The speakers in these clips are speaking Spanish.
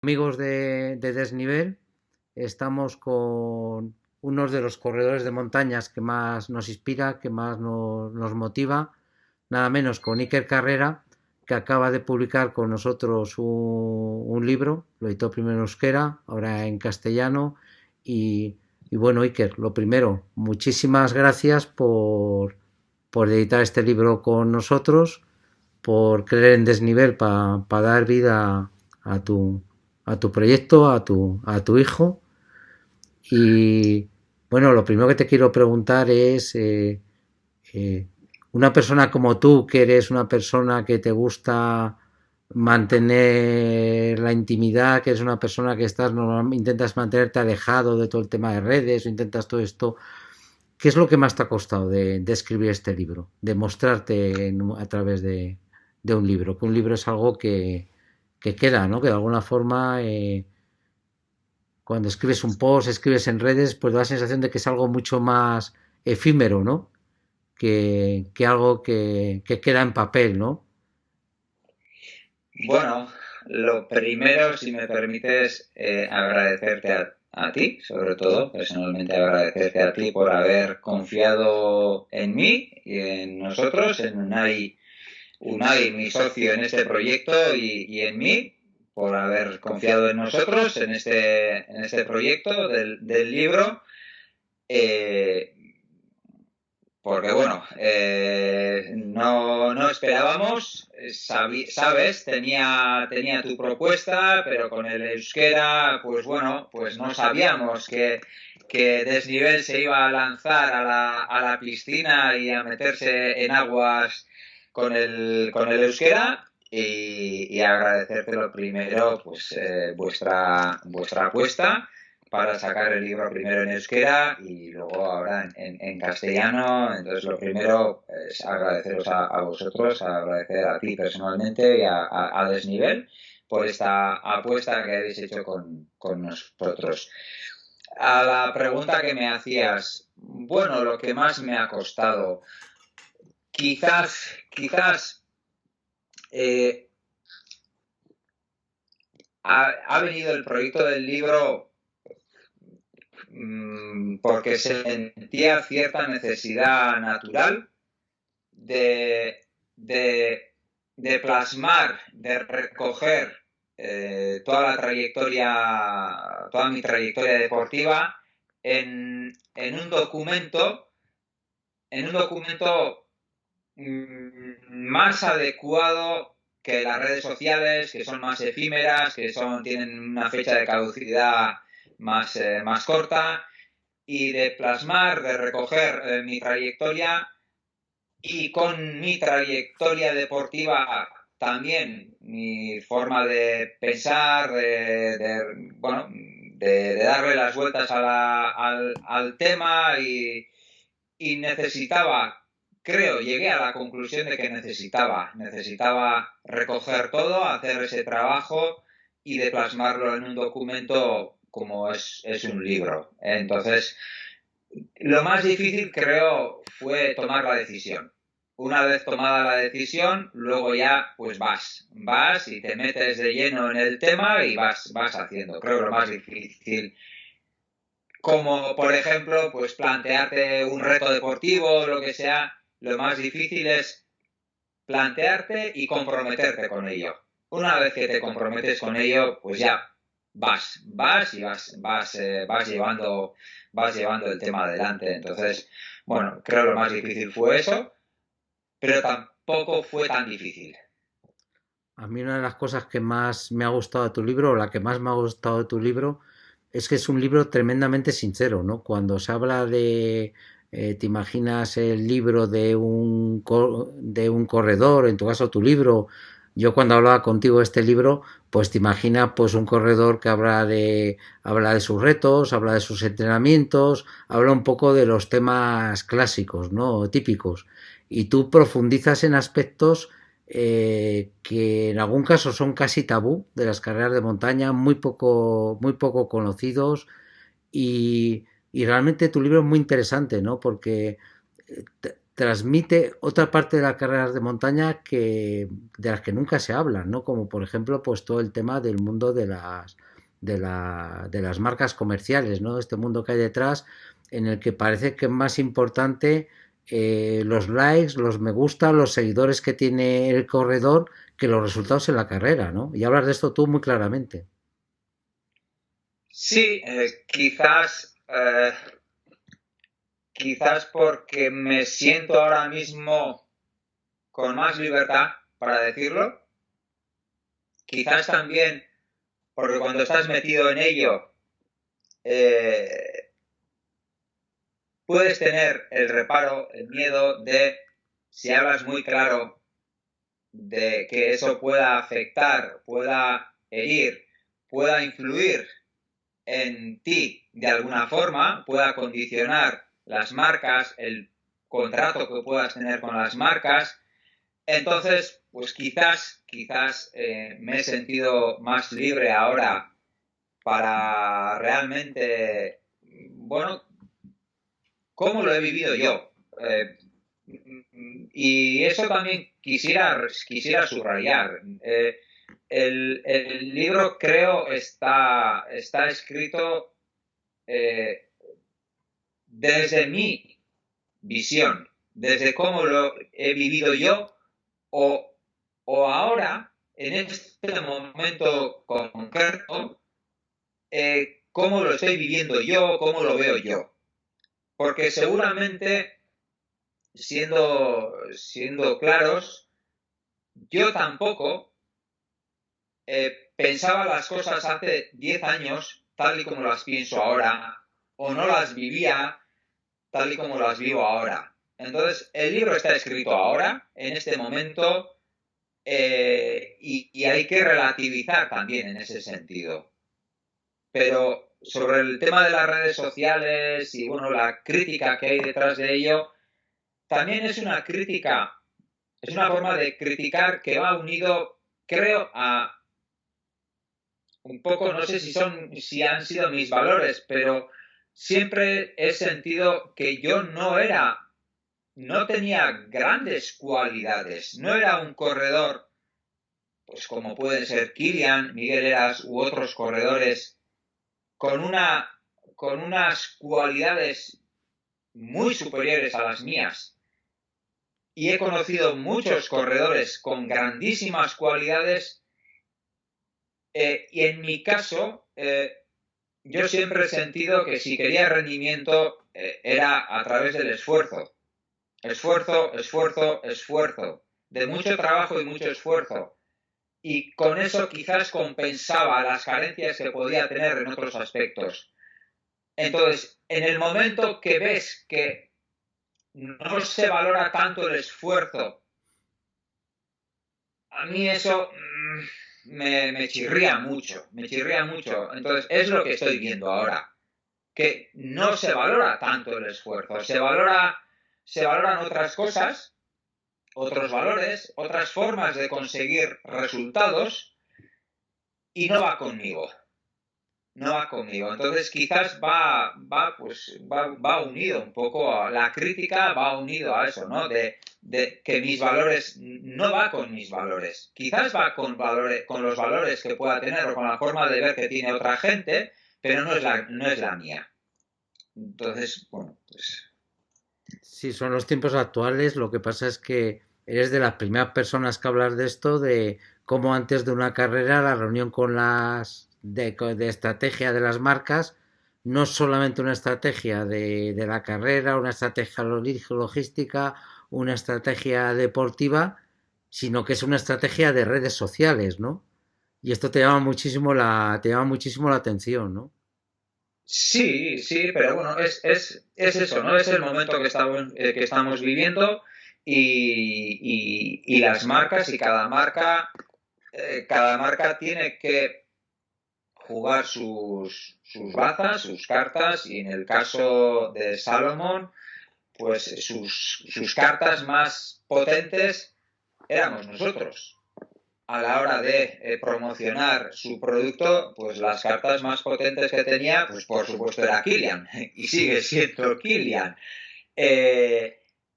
Amigos de Desnivel, estamos con unos de los corredores de montañas que más nos inspira, que más nos motiva, nada menos con Iker Carrera, que acaba de publicar con nosotros un libro, lo editó primero en euskera, ahora en castellano, y bueno, Iker, lo primero, muchísimas gracias por editar este libro con nosotros, por creer en Desnivel para dar vida a tu proyecto, a tu hijo. Y bueno, lo primero que te quiero preguntar es, eh, una persona como tú, que eres una persona que te gusta mantener la intimidad, que eres una persona que intentas mantenerte alejado de todo el tema de redes, o intentas todo esto, ¿qué es lo que más te ha costado de escribir este libro? De mostrarte a través de un libro, que un libro es algo que queda, ¿no? Que de alguna forma, cuando escribes un post, escribes en redes, pues da la sensación de que es algo mucho más efímero, ¿no? Que algo que queda en papel, ¿no? Bueno, lo primero, si me permites, agradecerte a ti, sobre todo, personalmente agradecerte a ti por haber confiado en mí y en nosotros, en Unai, mi socio en este proyecto, y en mí, por haber confiado en nosotros en este proyecto del libro. Eh, Porque bueno, no esperábamos, sabes, tenía tu propuesta, pero con el euskera, pues bueno, pues no sabíamos que Desnivel se iba a lanzar a la piscina y a meterse en aguas con el euskera. Y agradecerte lo primero, pues vuestra apuesta para sacar el libro primero en euskera y luego ahora en castellano. Entonces, lo primero es agradeceros a vosotros, agradecer a ti personalmente y a Desnivel por esta apuesta que habéis hecho con nosotros. A la pregunta que me hacías, bueno, lo que más me ha costado, quizás eh, ha venido el proyecto del libro porque sentía cierta necesidad natural de, de, de plasmar, de recoger toda mi trayectoria deportiva en un documento, más adecuado que las redes sociales, que son más efímeras, tienen una fecha de caducidad más corta, y de plasmar, de recoger mi trayectoria, y con mi trayectoria deportiva también mi forma de pensar, bueno, de darle las vueltas al tema, y llegué a la conclusión de que necesitaba recoger todo, hacer ese trabajo y de plasmarlo en un documento como es un libro. Entonces, lo más difícil, creo, fue tomar la decisión. Una vez tomada la decisión, luego ya pues vas y te metes de lleno en el tema y vas haciendo. Creo que lo más difícil, como por ejemplo, pues plantearte un reto deportivo o lo que sea, lo más difícil es plantearte y comprometerte con ello. Una vez que te comprometes con ello, pues ya vas y vas llevando el tema adelante. Entonces, bueno, creo que lo más difícil fue eso, pero tampoco fue tan difícil. A mí una de las cosas que más me ha gustado de tu libro, o la que más me ha gustado de tu libro, es que es un libro tremendamente sincero, ¿no? Cuando se habla te imaginas el libro de un corredor, en tu caso tu libro, yo cuando hablaba contigo de este libro, pues te imaginas pues un corredor que habla de sus retos, habla de sus entrenamientos, habla un poco de los temas clásicos, ¿no? Típicos. Y tú profundizas en aspectos que en algún caso son casi tabú de las carreras de montaña, muy poco conocidos, y realmente tu libro es muy interesante, ¿no? Porque transmite otra parte de las carreras de montaña de las que nunca se habla, ¿no? Como por ejemplo, pues todo el tema del mundo de las marcas comerciales, ¿no? Este mundo que hay detrás, en el que parece que es más importante los likes, los me gusta, los seguidores que tiene el corredor que los resultados en la carrera, ¿no? Y hablas de esto tú muy claramente. Sí, quizás porque me siento ahora mismo con más libertad para decirlo. Quizás también porque cuando estás metido en ello, eh, puedes tener el reparo, el miedo de, si hablas muy claro, de que eso pueda afectar, pueda herir, pueda influir en ti de alguna forma, pueda condicionar las marcas, el contrato que puedas tener con las marcas. Entonces, pues quizás me he sentido más libre ahora para realmente, bueno, cómo lo he vivido yo. Y eso también quisiera subrayar. El libro creo está escrito desde mi visión, desde cómo lo he vivido yo o, o ahora, en este momento concreto, cómo lo estoy viviendo yo, cómo lo veo yo. Porque seguramente, siendo claros, yo tampoco pensaba las cosas hace 10 años tal y como las pienso ahora, o no las vivía tal y como las vivo ahora. Entonces, el libro está escrito ahora, en este momento, y hay que relativizar también en ese sentido. Pero sobre el tema de las redes sociales y bueno, la crítica que hay detrás de ello, también es una forma de criticar que va unido, creo, a un poco, no sé si han sido mis valores, pero siempre he sentido que yo no tenía grandes cualidades, no era un corredor, pues como pueden ser Kilian, Miguel Eras u otros corredores, con con unas cualidades muy superiores a las mías. Y he conocido muchos corredores con grandísimas cualidades y en mi caso yo siempre he sentido que si quería rendimiento era a través del esfuerzo. Esfuerzo, esfuerzo, esfuerzo. De mucho trabajo y mucho esfuerzo. Y con eso quizás compensaba las carencias que podía tener en otros aspectos. Entonces, en el momento que ves que no se valora tanto el esfuerzo, a mí eso me chirría mucho, me chirría mucho. Entonces, es lo que estoy viendo ahora, que no se valora tanto el esfuerzo, se valoran otras cosas, otros valores, otras formas de conseguir resultados y no va conmigo. No va conmigo. Entonces quizás va unido un poco a la crítica, va unido a eso, ¿no? De que mis valores no va con mis valores. Quizás va con los valores que pueda tener o con la forma de ver que tiene otra gente, pero no es la mía. Entonces, bueno, pues. Sí, son los tiempos actuales. Lo que pasa es que eres de las primeras personas que hablas de esto, de cómo antes de una carrera la reunión con de estrategia de las marcas no es solamente una estrategia de la carrera, una estrategia logística, una estrategia deportiva, sino que es una estrategia de redes sociales, ¿no? Y esto te llama muchísimo la atención, ¿no? Sí, sí, pero bueno, es eso, ¿no? Es el momento que estamos viviendo y las marcas y cada marca tiene que jugar sus bazas, sus cartas y en el caso de Salomón, pues sus cartas más potentes éramos nosotros a la hora de promocionar su producto, pues las cartas más potentes que tenía, pues por supuesto era Kilian y sigue siendo Kilian.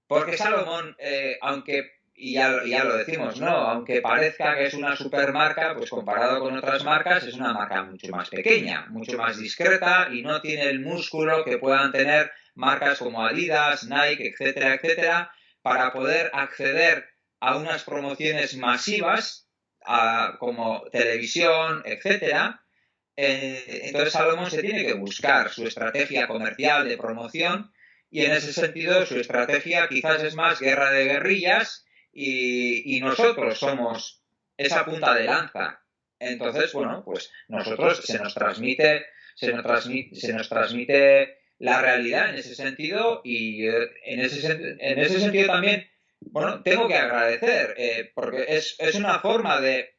Porque Salomón, aunque, ya lo decimos, ¿no? Aunque parezca que es una supermarca, pues comparado con otras marcas, es una marca mucho más pequeña, mucho más discreta y no tiene el músculo que puedan tener marcas como Adidas, Nike, etcétera, etcétera, para poder acceder a unas promociones masivas, como televisión, etcétera. Entonces Salomón se tiene que buscar su estrategia comercial de promoción y en ese sentido su estrategia quizás es más guerra de guerrillas y nosotros somos esa punta de lanza. Entonces, bueno, pues nosotros se nos transmite la realidad en ese sentido y en ese sentido también, bueno, tengo que agradecer porque es una forma de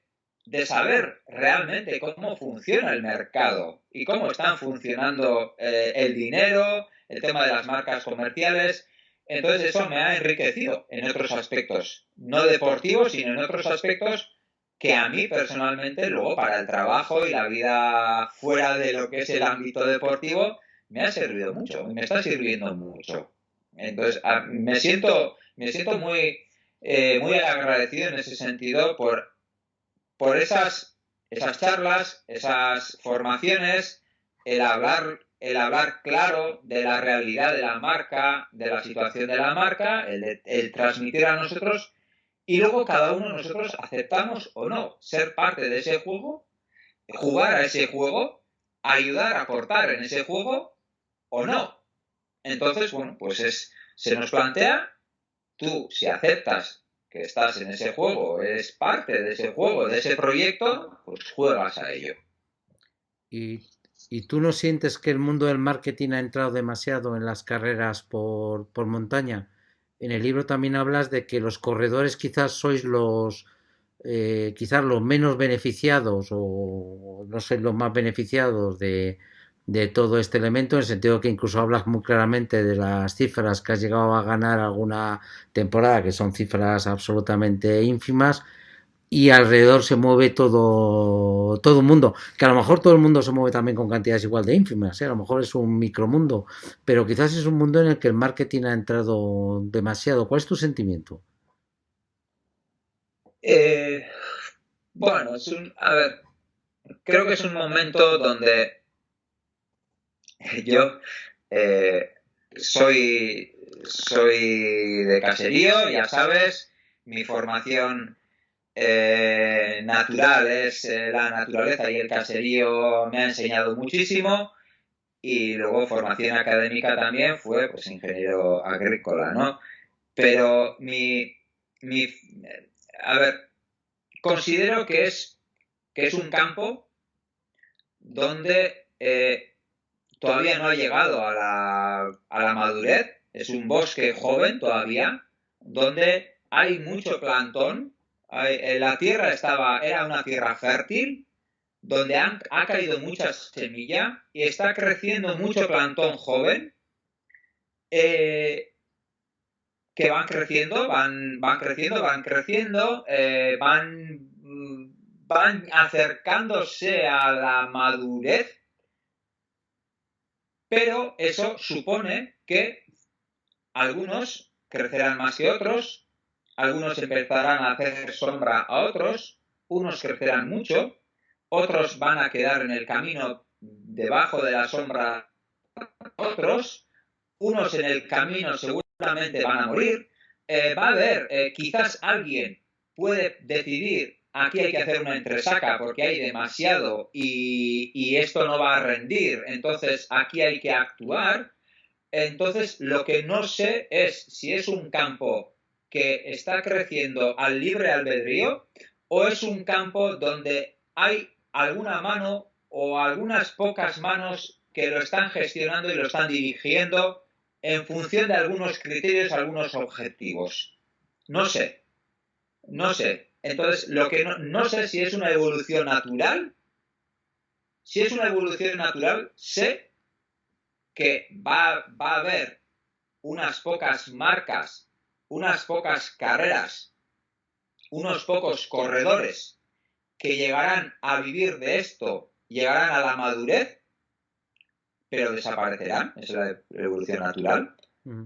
saber realmente cómo funciona el mercado y cómo están funcionando el dinero, el tema de las marcas comerciales. Entonces eso me ha enriquecido en otros aspectos, no deportivos, sino en otros aspectos que a mí personalmente luego para el trabajo y la vida fuera de lo que es el ámbito deportivo me ha servido mucho, me está sirviendo mucho. Entonces me siento muy agradecido en ese sentido por esas charlas, esas formaciones, el hablar claro de la realidad de la marca, de la situación de la marca, el transmitir a nosotros y luego cada uno de nosotros aceptamos o no ser parte de ese juego, jugar a ese juego, ayudar a aportar en ese juego o no. Entonces, bueno, se nos plantea, tú si aceptas que estás en ese juego, eres parte de ese juego, de ese proyecto, pues juegas a ello. ¿Y, y tú no sientes que el mundo del marketing ha entrado demasiado en las carreras por montaña? En el libro también hablas de que los corredores quizás sois quizás los menos beneficiados o no sois los más beneficiados de todo este elemento, en el sentido que incluso hablas muy claramente de las cifras que has llegado a ganar alguna temporada, que son cifras absolutamente ínfimas, y alrededor se mueve todo el mundo, que a lo mejor todo el mundo se mueve también con cantidades igual de ínfimas, ¿eh? A lo mejor es un micromundo, pero quizás es un mundo en el que el marketing ha entrado demasiado. ¿Cuál es tu sentimiento? Eh, bueno, a ver, creo que es un momento donde yo eh, soy de caserío, ya sabes, mi formación natural es la naturaleza y el caserío me ha enseñado muchísimo y luego formación académica también fue pues ingeniero agrícola, ¿no? Pero mi a ver, considero que es un campo donde todavía no ha llegado a la madurez, es un bosque joven todavía, donde hay mucho plantón, la tierra era una tierra fértil, donde ha caído mucha semilla y está creciendo mucho plantón joven, eh, que van creciendo, van acercándose a la madurez, pero eso supone que algunos crecerán más que otros, algunos empezarán a hacer sombra a otros, unos crecerán mucho, otros van a quedar en el camino debajo de la sombra de otros, unos en el camino seguramente van a morir, va a haber, quizás alguien puede decidir, aquí hay que hacer una entresaca porque hay demasiado y esto no va a rendir, entonces aquí hay que actuar. Entonces, lo que no sé es si es un campo que está creciendo al libre albedrío o es un campo donde hay alguna mano o algunas pocas manos que lo están gestionando y lo están dirigiendo en función de algunos criterios, algunos objetivos. No sé, no sé. Entonces, lo que no sé si es una evolución natural. Si es una evolución natural, sé que va a haber unas pocas marcas, unas pocas carreras, unos pocos corredores que llegarán a vivir de esto, llegarán a la madurez, pero desaparecerán. Es la evolución natural. Mm.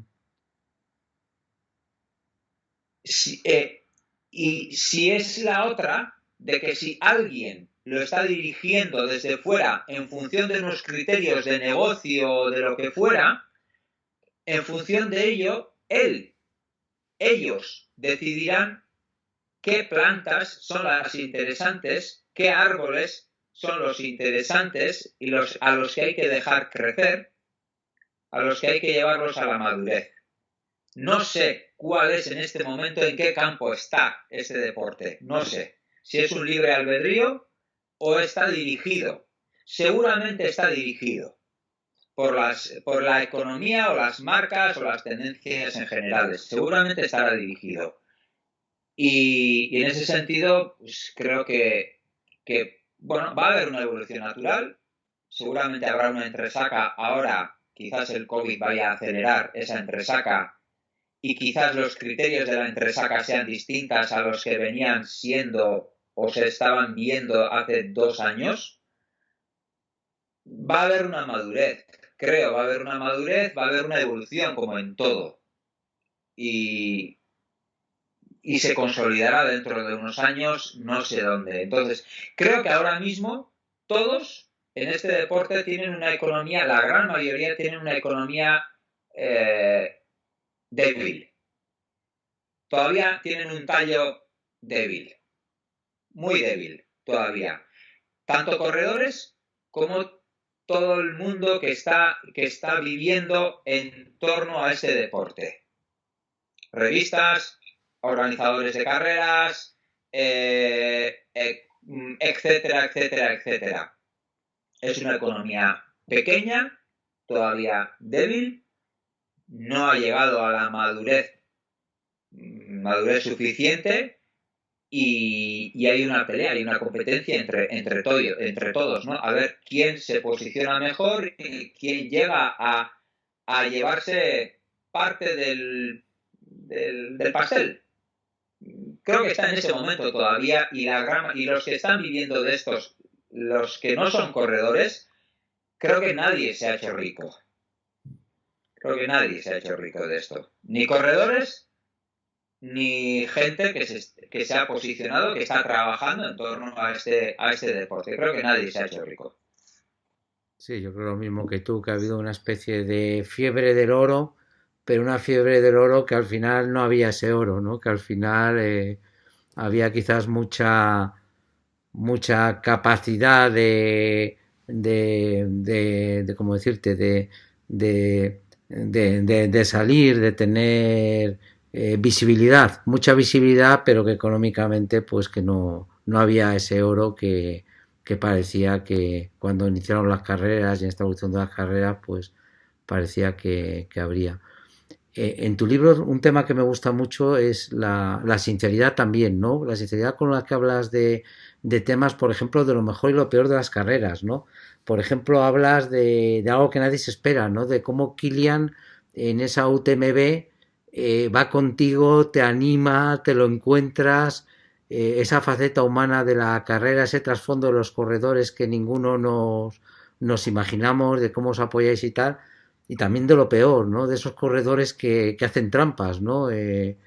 Si, y si es la otra, de que si alguien lo está dirigiendo desde fuera en función de unos criterios de negocio o de lo que fuera, en función de ello, ellos decidirán qué plantas son las interesantes, qué árboles son los interesantes y a los que hay que dejar crecer, a los que hay que llevarlos a la madurez. No sé cuál es en este momento, en qué campo está este deporte. No sé si es un libre albedrío o está dirigido. Seguramente está dirigido por la economía o las marcas o las tendencias en general. Seguramente estará dirigido. Y en ese sentido, pues creo que, bueno, va a haber una evolución natural. Seguramente habrá una entresaca. Ahora, quizás el COVID vaya a acelerar esa entresaca y quizás los criterios de la entresaca sean distintas a los que venían siendo o se estaban viendo hace 2 años. Va a haber una madurez, creo, va a haber una madurez, va a haber una evolución como en todo. Y, y se consolidará dentro de unos años, no sé dónde. Entonces, creo que ahora mismo todos en este deporte tienen una economía, la gran mayoría tienen una economía débil. Todavía tienen un tallo débil, muy débil todavía. Tanto corredores como todo el mundo que está viviendo en torno a este deporte. Revistas, organizadores de carreras, etcétera, etcétera, etcétera. Es una economía pequeña, todavía débil, no ha llegado a la madurez suficiente y hay una pelea, hay una competencia entre todos, ¿no? A ver quién se posiciona mejor y quién llega a llevarse parte del pastel. Creo que está en ese momento todavía y los que están viviendo de estos, los que no son corredores, creo que nadie se ha hecho rico. Creo que nadie se ha hecho rico de esto. Ni corredores, ni gente que se ha posicionado, que está trabajando en torno a este deporte. Creo que nadie se ha hecho rico. Sí, yo creo lo mismo que tú, que ha habido una especie de fiebre del oro, pero una fiebre del oro que al final no había ese oro, ¿no? Que al final había quizás mucha capacidad de ¿cómo decirte? De salir, de tener visibilidad, mucha visibilidad, pero que económicamente pues que no había ese oro que parecía que cuando iniciaron las carreras y en esta evolución de las carreras, pues parecía que habría. En tu libro un tema que me gusta mucho es la sinceridad también, ¿no? La sinceridad con la que hablas de temas, por ejemplo, de lo mejor y lo peor de las carreras, ¿no? Por ejemplo, hablas de algo que nadie se espera, ¿no? De cómo Kilian en esa UTMB va contigo, te anima, te lo encuentras, esa faceta humana de la carrera, ese trasfondo de los corredores que ninguno nos imaginamos, de cómo os apoyáis y tal, y también de lo peor, ¿no? De esos corredores que hacen trampas, ¿no? Eh,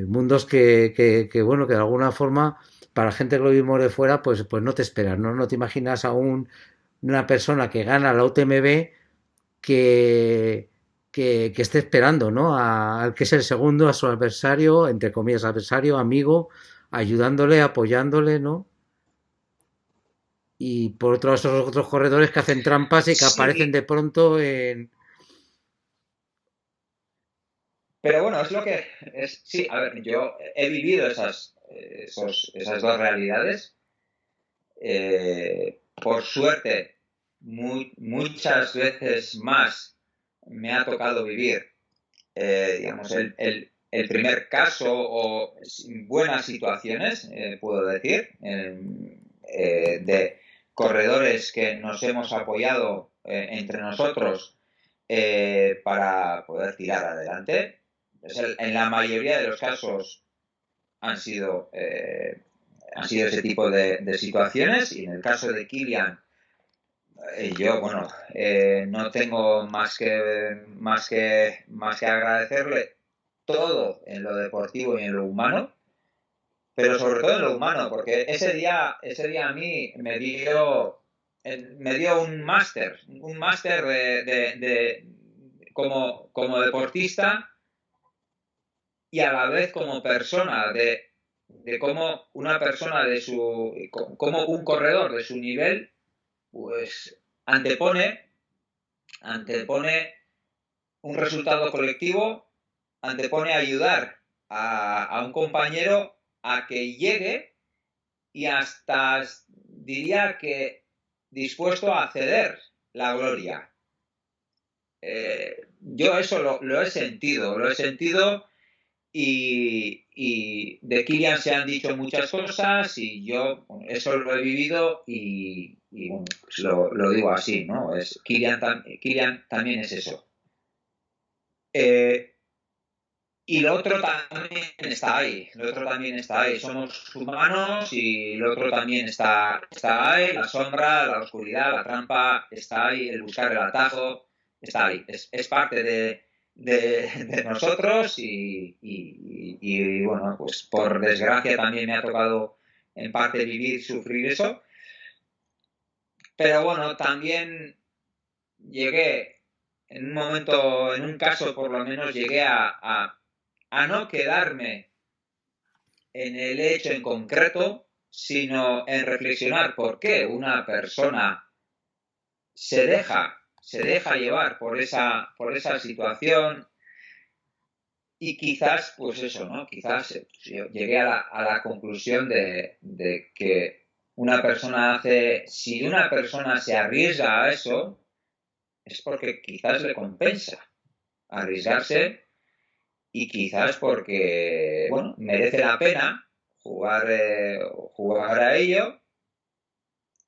mundos bueno, que de alguna forma, para la gente que lo vimos de fuera, pues no te esperas, ¿no? No te imaginas a una persona que gana la UTMB que, que esté esperando, ¿no? Al que es el segundo, a su adversario, entre comillas, adversario, amigo, ayudándole, apoyándole, ¿no? Y por otro lado, esos otros corredores que hacen trampas y que aparecen Sí, de pronto en... pero bueno, es lo que es. Sí, a ver, yo he vivido esas dos realidades. Por suerte, muchas veces más me ha tocado vivir, digamos, el primer caso o buenas situaciones, puedo decir, de corredores que nos hemos apoyado entre nosotros para poder tirar adelante. En la mayoría de los casos han sido, han sido ese tipo de situaciones y en el caso de Kilian yo, bueno, no tengo más que agradecerle todo en lo deportivo y en lo humano, pero sobre todo en lo humano, porque ese día a mí me dio un máster como deportista y a la vez como persona, de cómo una persona como un corredor de su nivel, pues antepone un resultado colectivo, antepone ayudar a un compañero a que llegue y hasta diría que dispuesto a ceder la gloria. Yo eso lo he sentido y de Kylian se han dicho muchas cosas y yo eso lo he vivido y bueno, pues lo digo así, ¿no? Kylian también es eso. Y lo otro también está ahí, somos humanos y lo otro también está ahí, la sombra, la oscuridad, la trampa, está ahí, el buscar el atajo, está ahí, es parte de nosotros y bueno, pues por desgracia también me ha tocado en parte sufrir eso, pero bueno, también llegué en un caso por lo menos llegué a no quedarme en el hecho en concreto, sino en reflexionar por qué una persona se deja llevar por esa situación y quizás, pues eso, ¿no? Quizás yo llegué a la conclusión de que si una persona se arriesga a eso, es porque quizás le compensa arriesgarse y quizás porque, bueno, merece la pena jugar a ello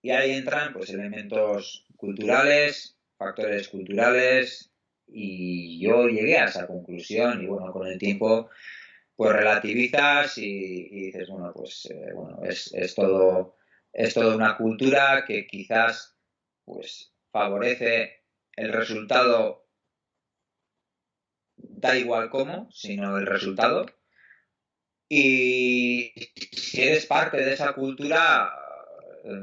y ahí entran pues elementos culturales, factores culturales y yo llegué a esa conclusión y bueno, con el tiempo pues relativizas y dices, bueno, pues es todo una cultura que quizás pues favorece el resultado, da igual cómo, sino el resultado. Y si eres parte de esa cultura,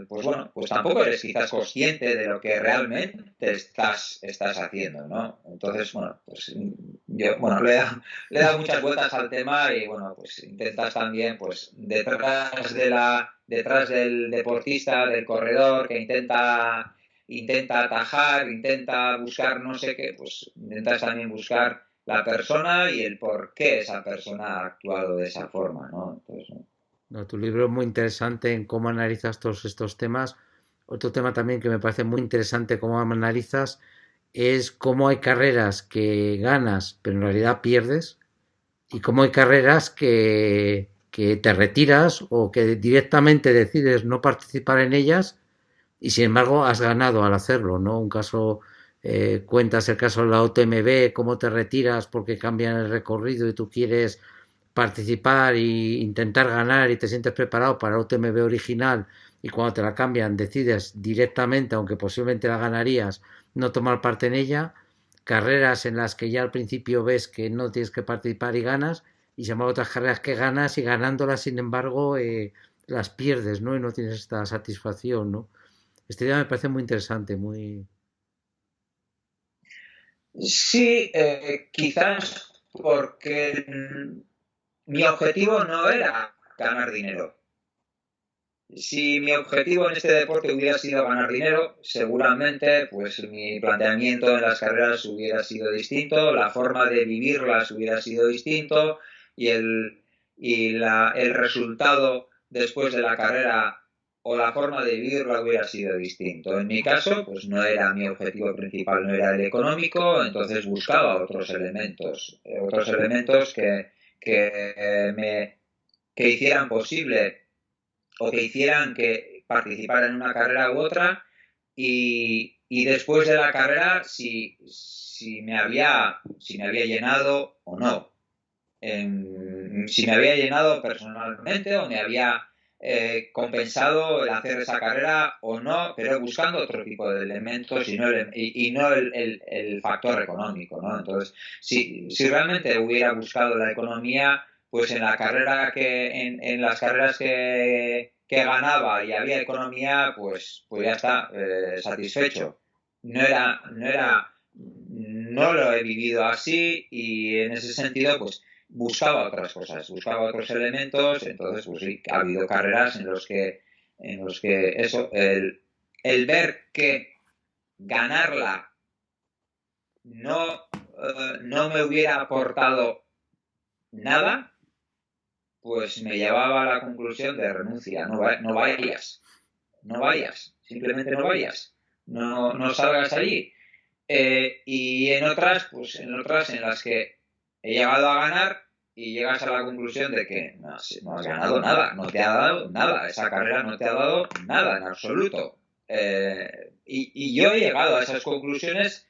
pues bueno, pues tampoco eres quizás consciente de lo que realmente estás haciendo, ¿no? Entonces, bueno, pues yo, bueno, le he dado muchas vueltas al tema y bueno, pues intentas también, pues detrás del deportista, del corredor que intenta atajar, intenta buscar no sé qué, pues intentas también buscar la persona y el por qué esa persona ha actuado de esa forma, ¿no? Entonces, No, tu libro es muy interesante en cómo analizas todos estos temas. Otro tema también que me parece muy interesante cómo analizas es cómo hay carreras que ganas, pero en realidad pierdes, y cómo hay carreras que te retiras o que directamente decides no participar en ellas y sin embargo has ganado al hacerlo, ¿no? Un caso, cuentas el caso de la UTMB, cómo te retiras porque cambian el recorrido y tú quieres participar e intentar ganar y te sientes preparado para la UTMB original y cuando te la cambian decides directamente, aunque posiblemente la ganarías, no tomar parte en ella, carreras en las que ya al principio ves que no tienes que participar y ganas, y se llaman otras carreras que ganas y ganándolas, sin embargo, las pierdes, ¿no? Y no tienes esta satisfacción, ¿no? Este idea me parece muy interesante, muy... sí, quizás porque mi objetivo no era ganar dinero. Si mi objetivo en este deporte hubiera sido ganar dinero, seguramente pues mi planteamiento en las carreras hubiera sido distinto, la forma de vivirlas hubiera sido distinto y el resultado después de la carrera o la forma de vivirla hubiera sido distinto. En mi caso, pues no era mi objetivo principal, no era el económico, entonces buscaba otros elementos que hicieran posible o que hicieran que participara en una carrera u otra y después de la carrera si me había llenado o no. Si me había llenado personalmente o me había compensado el hacer esa carrera o no, pero buscando otro tipo de elementos y no el factor económico, ¿no? Entonces, si realmente hubiera buscado la economía, pues en la carrera en las carreras que ganaba y había economía, pues ya está, satisfecho. No lo he vivido así y en ese sentido, pues buscaba otras cosas, buscaba otros elementos. Entonces, pues sí, ha habido carreras en los que eso, el ver que ganarla no me hubiera aportado nada, pues me llevaba a la conclusión de renuncia. No vayas, no vayas, simplemente no vayas, no salgas allí. Y en otras en las que he llegado a ganar y llegas a la conclusión de que no has ganado nada, no te ha dado nada, esa carrera no te ha dado nada en absoluto. Y yo he llegado a esas conclusiones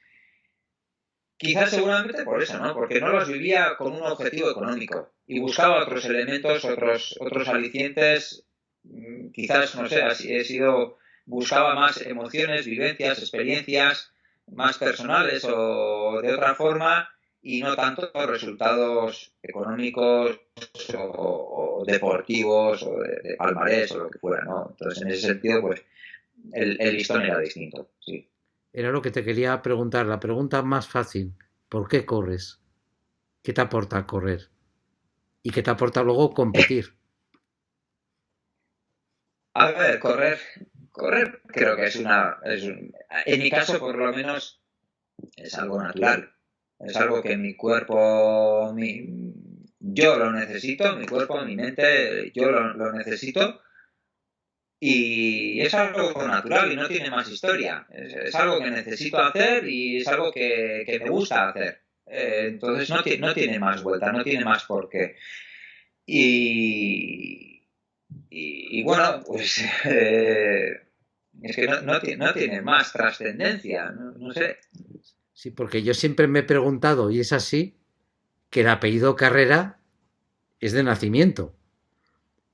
quizás seguramente por eso, ¿no? Porque no las vivía con un objetivo económico y buscaba otros elementos, otros alicientes. Quizás, no sé, buscaba más emociones, vivencias, experiencias más personales o de otra forma y no tanto resultados económicos o deportivos o de palmarés o lo que fuera, ¿no? Entonces, en ese sentido, pues el listón era distinto, sí. Era lo que te quería preguntar, la pregunta más fácil. ¿Por qué corres? ¿Qué te aporta correr? ¿Y qué te aporta luego competir? A ver, correr creo que en mi caso por lo menos es algo natural, es algo que mi cuerpo, yo lo necesito, mi cuerpo, mi mente, yo lo necesito y es algo natural y no tiene más historia, es algo que necesito hacer y es algo que me gusta hacer. Entonces no tiene más vuelta, no tiene más por qué. Y, y bueno, pues es que no tiene más trascendencia, no sé. Sí, porque yo siempre me he preguntado, y es así, que el apellido Carrera es de nacimiento,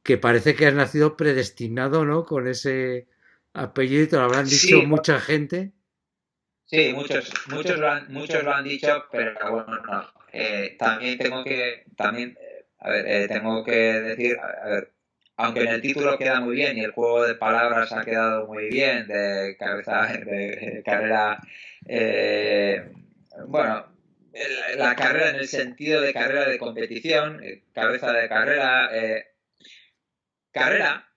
que parece que has nacido predestinado, ¿no? Con ese apellido y te lo habrán dicho Sí, mucha gente. sí, muchos lo han dicho, pero bueno, no. A ver, tengo que decir, a ver, aunque en el título queda muy bien y el juego de palabras ha quedado muy bien de carrera, eh, bueno, la carrera en el sentido de carrera de competición, cabeza de carrera, carrera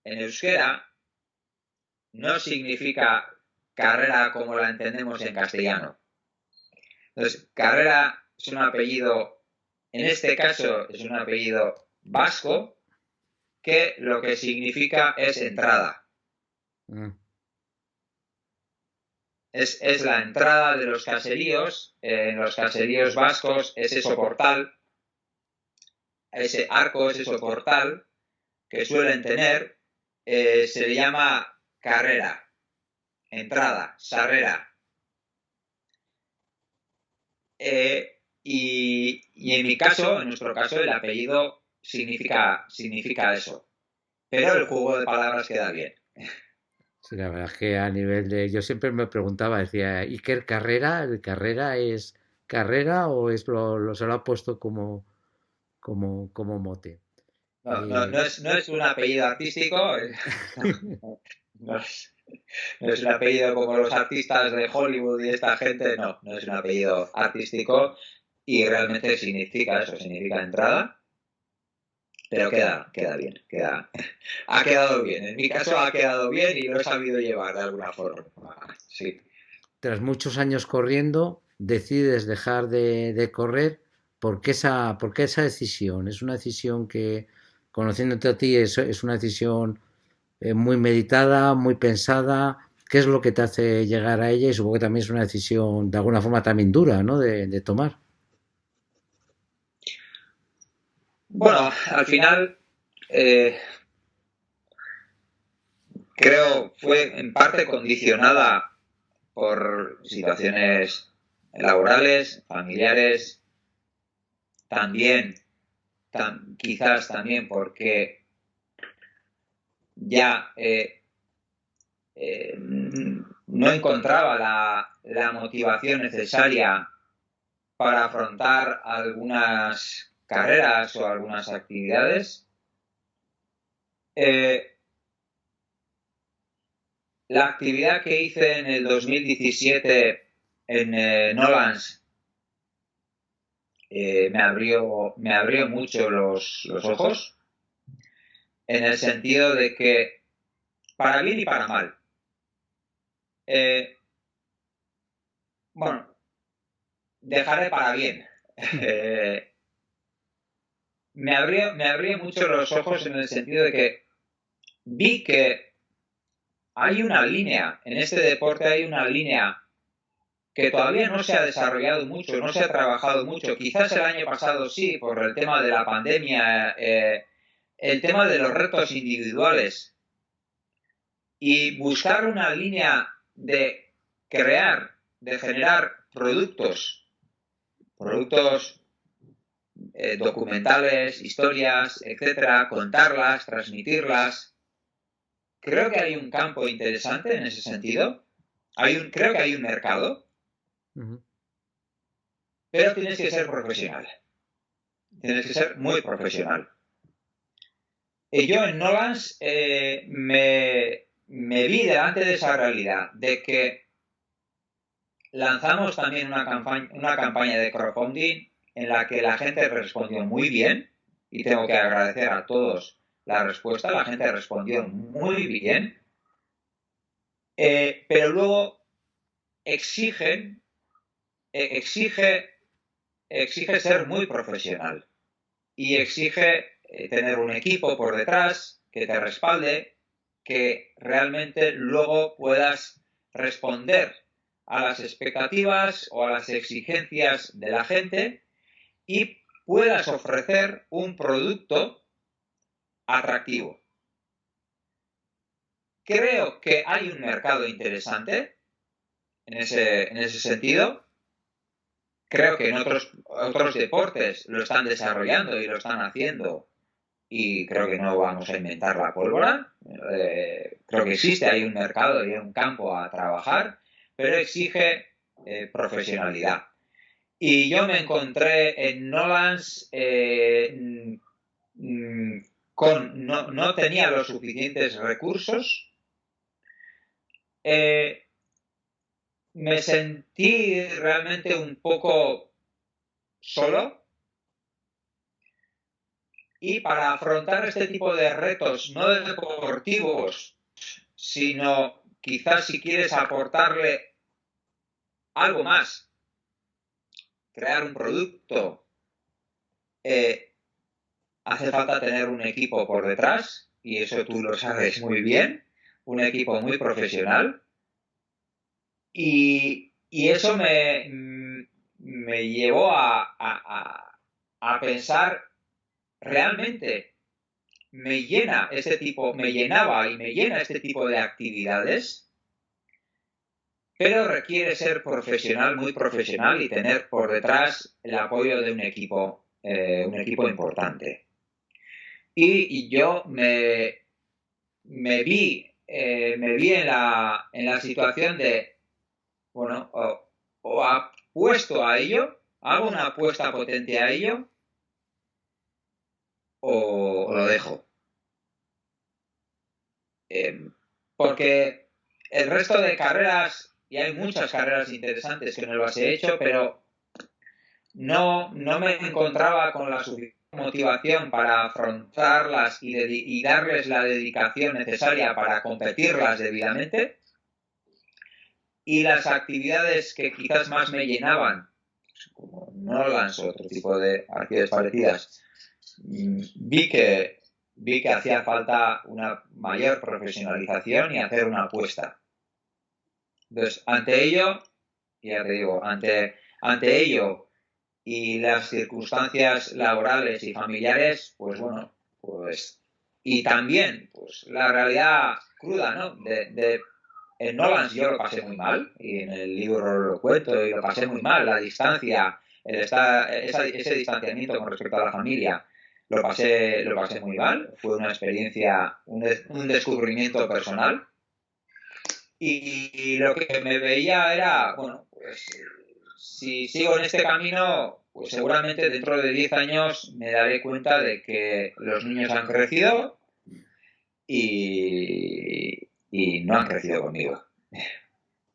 en euskera no significa carrera como la entendemos en castellano. Entonces, Carrera es un apellido, en este caso es un apellido vasco, que lo que significa es entrada. Mm. Es la entrada de los caseríos. En los caseríos vascos, ese soportal, ese arco, ese soportal que suelen tener, se le llama carrera, entrada, sarrera. Y en mi caso, en nuestro caso, el apellido significa eso. Pero el juego de palabras queda bien. Sí, la verdad es que a nivel de... Yo siempre me preguntaba, decía, ¿Iker Carrera? ¿El Carrera es carrera o se lo ha puesto como mote? No es un apellido artístico, no es, no es un apellido como los artistas de Hollywood y esta gente, no es un apellido artístico y realmente significa eso, significa entrada, pero queda bien, ha quedado bien. En mi caso ha quedado bien y lo he sabido llevar de alguna forma. Sí. Tras muchos años corriendo, decides dejar de correr. ¿Por qué esa decisión? ¿Es una decisión que, conociéndote a ti, es una decisión muy meditada, muy pensada? ¿Qué es lo que te hace llegar a ella? Y supongo que también es una decisión de alguna forma también dura, ¿no? De tomar. Bueno, al final creo fue en parte condicionada por situaciones laborales, familiares, también, quizás también porque ya no encontraba la motivación necesaria para afrontar algunas carreras o algunas actividades. La actividad que hice en el 2017 en Nolans me abrió mucho los ojos, en el sentido de que, para bien y para mal, bueno, dejaré para bien. Me abrió mucho los ojos en el sentido de que vi que hay una línea, en este deporte hay una línea que todavía no se ha desarrollado mucho, no se ha trabajado mucho. Quizás el año pasado sí, por el tema de la pandemia, el tema de los retos individuales, y buscar una línea de crear, de generar productos documentales, historias, etcétera, contarlas, transmitirlas. Creo que hay un campo interesante en ese sentido. Creo que hay un mercado, pero tienes que ser profesional. Tienes que ser muy profesional. Y yo en Nolans me vi delante de esa realidad, de que lanzamos también una campaña de crowdfunding en la que la gente respondió muy bien, y tengo que agradecer a todos la respuesta. La gente respondió muy bien, pero luego exige ser muy profesional, y exige tener un equipo por detrás que te respalde, que realmente luego puedas responder a las expectativas o a las exigencias de la gente y puedas ofrecer un producto atractivo. Creo que hay un mercado interesante en ese sentido. Creo que en otros deportes lo están desarrollando y lo están haciendo, y creo que no vamos a inventar la pólvora. Creo que existe ahí un mercado y un campo a trabajar, pero exige profesionalidad. Y yo me encontré en Nolans no tenía los suficientes recursos. Me sentí realmente un poco solo, y para afrontar este tipo de retos, no deportivos, sino quizás si quieres aportarle algo más, crear un producto, hace falta tener un equipo por detrás, y eso tú lo sabes muy bien, un equipo muy profesional, y eso me llevó a pensar, realmente me llenaba y me llena este tipo de actividades, pero requiere ser profesional, muy profesional, y tener por detrás el apoyo de un equipo importante. Y yo me vi en la situación de, bueno, o apuesto a ello, hago una apuesta potente a ello, o lo dejo. Porque el resto de carreras, y hay muchas carreras interesantes que no las he hecho, pero no me encontraba con la suficiente motivación para afrontarlas y darles la dedicación necesaria para competirlas debidamente. Y las actividades que quizás más me llenaban, como Nolans o otro tipo de actividades parecidas, vi que hacía falta una mayor profesionalización y hacer una apuesta. Entonces, ante ello, ya te digo, ante ello y las circunstancias laborales y familiares, pues bueno, pues, y también pues la realidad cruda, ¿no? En Nolans yo lo pasé muy mal, y en el libro lo cuento, y lo pasé muy mal, la distancia, ese distanciamiento con respecto a la familia. lo pasé muy mal. Fue una experiencia, un descubrimiento personal. Y lo que me veía era, bueno, pues si sigo en este camino, pues seguramente dentro de 10 años me daré cuenta de que los niños han crecido y no han crecido conmigo.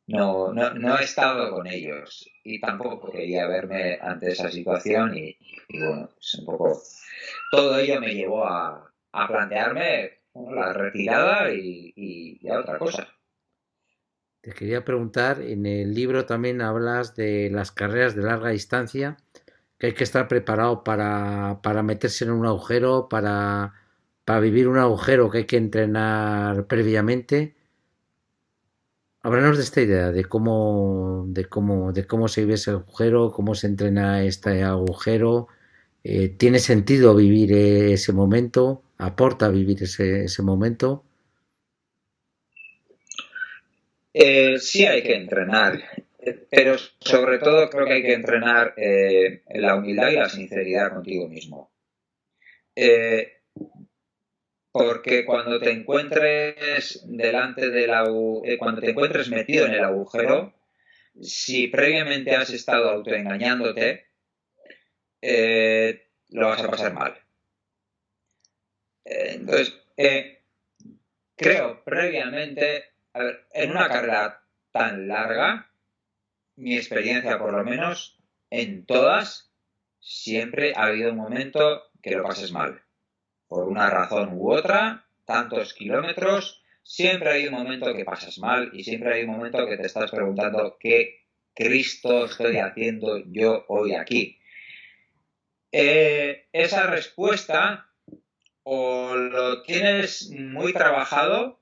No he estado con ellos y tampoco quería verme ante esa situación y bueno, pues un poco todo ello me llevó a plantearme, bueno, la retirada y a otra cosa. Te quería preguntar, en el libro también hablas de las carreras de larga distancia, que hay que estar preparado para meterse en un agujero, para vivir un agujero que hay que entrenar previamente. Háblanos de esta idea, de cómo se vive ese agujero, cómo se entrena este agujero. ¿Tiene sentido vivir ese momento? ¿Aporta vivir ese momento? Sí hay que entrenar, pero sobre todo creo que hay que entrenar la humildad y la sinceridad contigo mismo. Eh, Porque cuando te encuentres cuando te encuentres metido en el agujero, si previamente has estado autoengañándote, lo vas a pasar mal. Entonces, creo previamente, a ver, en una carrera tan larga, mi experiencia por lo menos, en todas, siempre ha habido un momento que lo pases mal. Por una razón u otra, tantos kilómetros, siempre hay un momento que pasas mal y siempre hay un momento que te estás preguntando qué Cristo estoy haciendo yo hoy aquí. Esa respuesta o lo tienes muy trabajado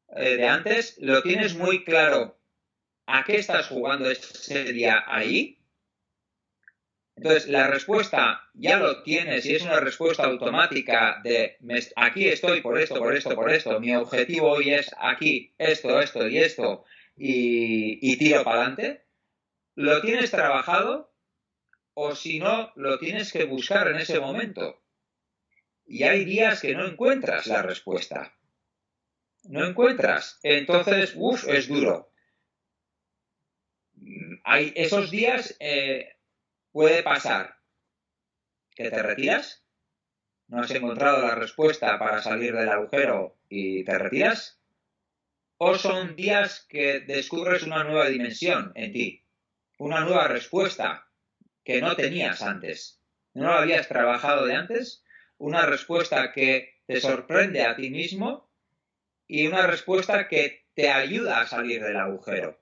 de antes, lo tienes muy claro a qué estás jugando ese día ahí. Entonces, la respuesta ya lo tienes y es una respuesta automática de aquí estoy por esto, por esto, por esto. Mi objetivo hoy es aquí, esto y esto y tiro para adelante. ¿Lo tienes trabajado o si no, lo tienes que buscar en ese momento? Y hay días que no encuentras la respuesta. No encuentras. Entonces, es duro. Hay esos días puede pasar que te retiras, no has encontrado la respuesta para salir del agujero y te retiras, o son días que descubres una nueva dimensión en ti, una nueva respuesta que no tenías antes, no la habías trabajado de antes, una respuesta que te sorprende a ti mismo y una respuesta que te ayuda a salir del agujero.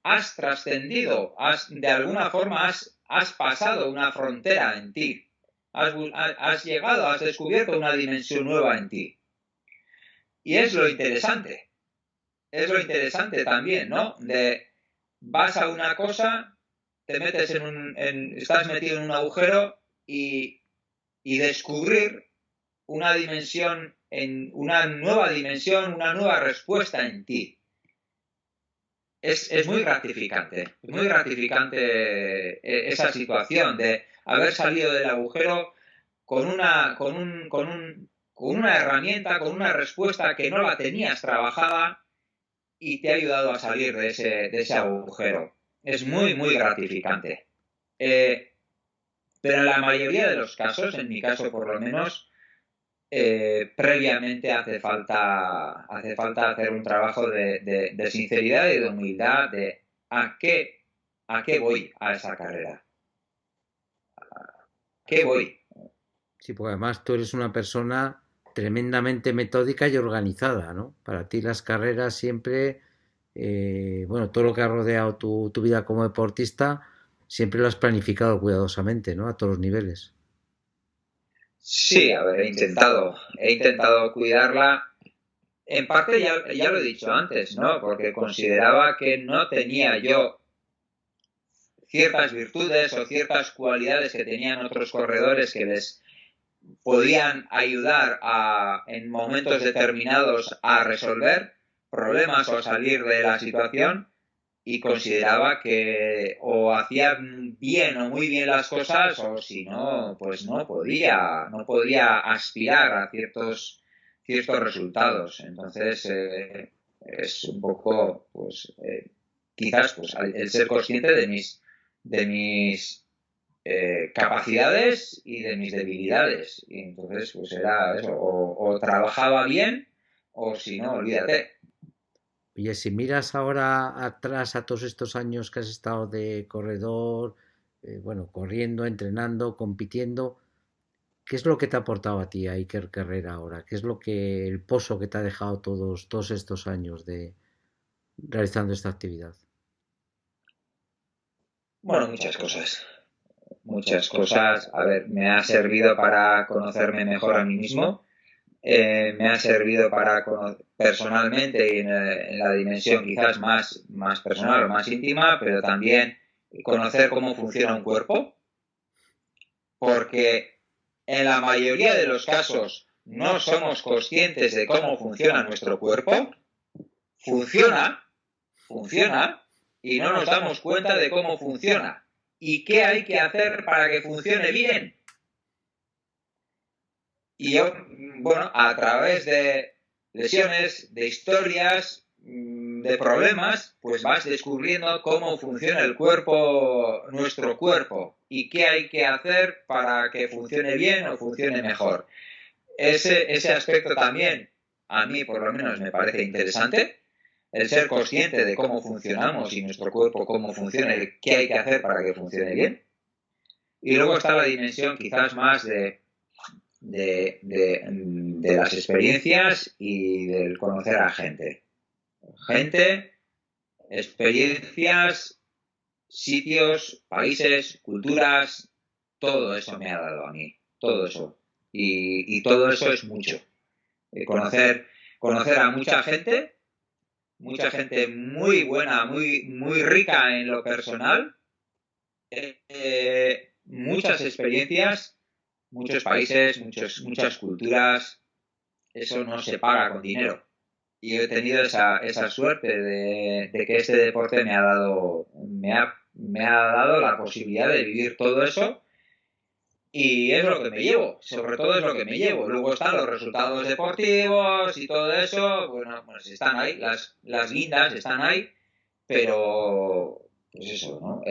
Has trascendido, de alguna forma has pasado una frontera en ti, has llegado, has descubierto una dimensión nueva en ti. Y es lo interesante también, ¿no? Vas a una cosa, te metes estás metido en un agujero y descubrir una nueva dimensión, una nueva respuesta en ti. Es muy gratificante esa situación de haber salido del agujero con una herramienta, con una respuesta que no la tenías trabajada y te ha ayudado a salir de ese agujero. Es muy gratificante. Pero en la mayoría de los casos, en mi caso por lo menos, previamente hace falta hacer un trabajo de sinceridad y de humildad de a qué voy a esa carrera. ¿A qué voy? Sí, porque además tú eres una persona tremendamente metódica y organizada, ¿no? Para ti las carreras siempre, bueno, todo lo que ha rodeado tu vida como deportista, siempre lo has planificado cuidadosamente, ¿no? A todos los niveles. Sí, a ver, he intentado cuidarla. En parte ya lo he dicho antes, ¿no? Porque consideraba que no tenía yo ciertas virtudes o ciertas cualidades que tenían otros corredores que les podían ayudar en momentos determinados a resolver problemas o a salir de la situación y consideraba que o hacía bien o muy bien las cosas o si no, pues no podía aspirar a ciertos resultados. Entonces, es un poco, pues, quizás pues, el ser consciente de mis capacidades y de mis debilidades. Y entonces, pues era eso, o trabajaba bien o si no, olvídate. Oye, si miras ahora atrás a todos estos años que has estado de corredor, bueno, corriendo, entrenando, compitiendo, ¿qué es lo que te ha aportado a ti a Iker Carrera ahora? ¿Qué es el pozo que te ha dejado todos estos años de realizando esta actividad? Bueno, muchas cosas. Muchas cosas. A ver, me ha servido para conocerme mejor a mí mismo. Me ha servido para personalmente y en la dimensión quizás más personal o más íntima, pero también conocer cómo funciona un cuerpo, porque en la mayoría de los casos no somos conscientes de cómo funciona nuestro cuerpo. Funciona, funciona, y no nos damos cuenta de cómo funciona. ¿Y qué hay que hacer para que funcione bien? Y yo, bueno, a través de lesiones, de historias, de problemas, pues vas descubriendo cómo funciona el cuerpo, nuestro cuerpo, y qué hay que hacer para que funcione bien o funcione mejor. Ese aspecto también, a mí por lo menos me parece interesante, el ser consciente de cómo funcionamos y nuestro cuerpo, cómo funciona y qué hay que hacer para que funcione bien. Y luego está la dimensión quizás más de las experiencias y del conocer a gente. Gente, experiencias, sitios, países, culturas, todo eso me ha dado a mí, todo eso. Y todo eso es mucho. Conocer a mucha gente muy buena, muy rica en lo personal, muchas experiencias, muchos países, muchas culturas, eso no se paga con dinero. Y yo he tenido esa suerte de que este deporte me ha dado la posibilidad de vivir todo eso y es lo que me llevo, sobre todo es lo que me llevo. Luego están los resultados deportivos y todo eso, bueno, pues están ahí, las guindas están ahí, pero pues eso, ¿no?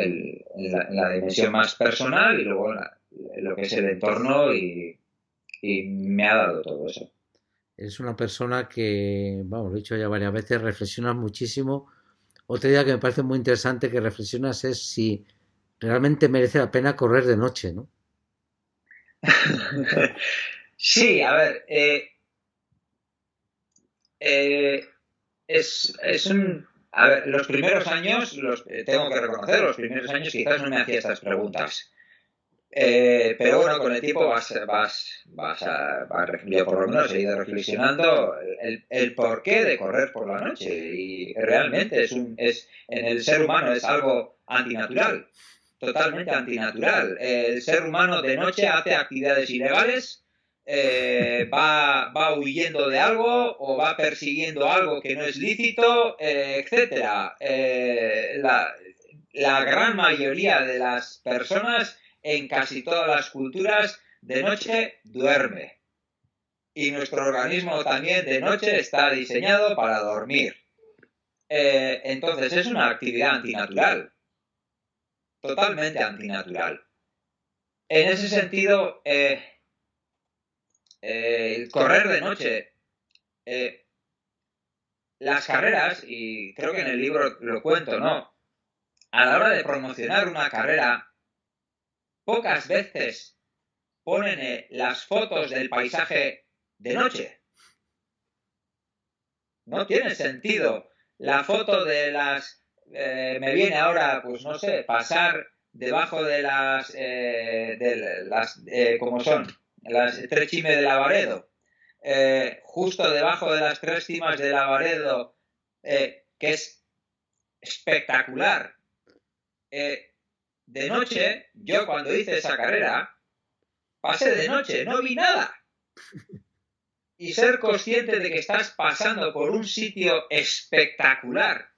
La dimensión más personal y luego lo que es el entorno y me ha dado todo eso. Eres una persona que, vamos, lo he dicho ya varias veces, reflexionas muchísimo. Otra idea que me parece muy interesante que reflexionas es si realmente merece la pena correr de noche, ¿no? Sí, a ver, eh, es un... A ver, los primeros años, tengo que reconocer, los primeros años quizás no me hacía estas preguntas. Pero bueno, con el tiempo yo por lo menos he ido reflexionando el porqué de correr por la noche y realmente en el ser humano es algo antinatural, totalmente antinatural. El ser humano de noche hace actividades ilegales, va huyendo de algo o va persiguiendo algo que no es lícito, etcétera. La gran mayoría de las personas en casi todas las culturas de noche duerme. Y nuestro organismo también de noche está diseñado para dormir. Entonces es una actividad antinatural, totalmente antinatural. En ese sentido, correr de noche, las carreras, y creo que en el libro lo cuento, ¿no? A la hora de promocionar una carrera, pocas veces ponen las fotos del paisaje de noche. No tiene sentido. La foto de me viene ahora, pues no sé, pasar debajo ¿cómo son? Las tres cimas de Lavaredo. Justo debajo de las tres cimas de Lavaredo, que es espectacular. De noche, yo cuando hice esa carrera, pasé de noche, no vi nada. Y ser consciente de que estás pasando por un sitio espectacular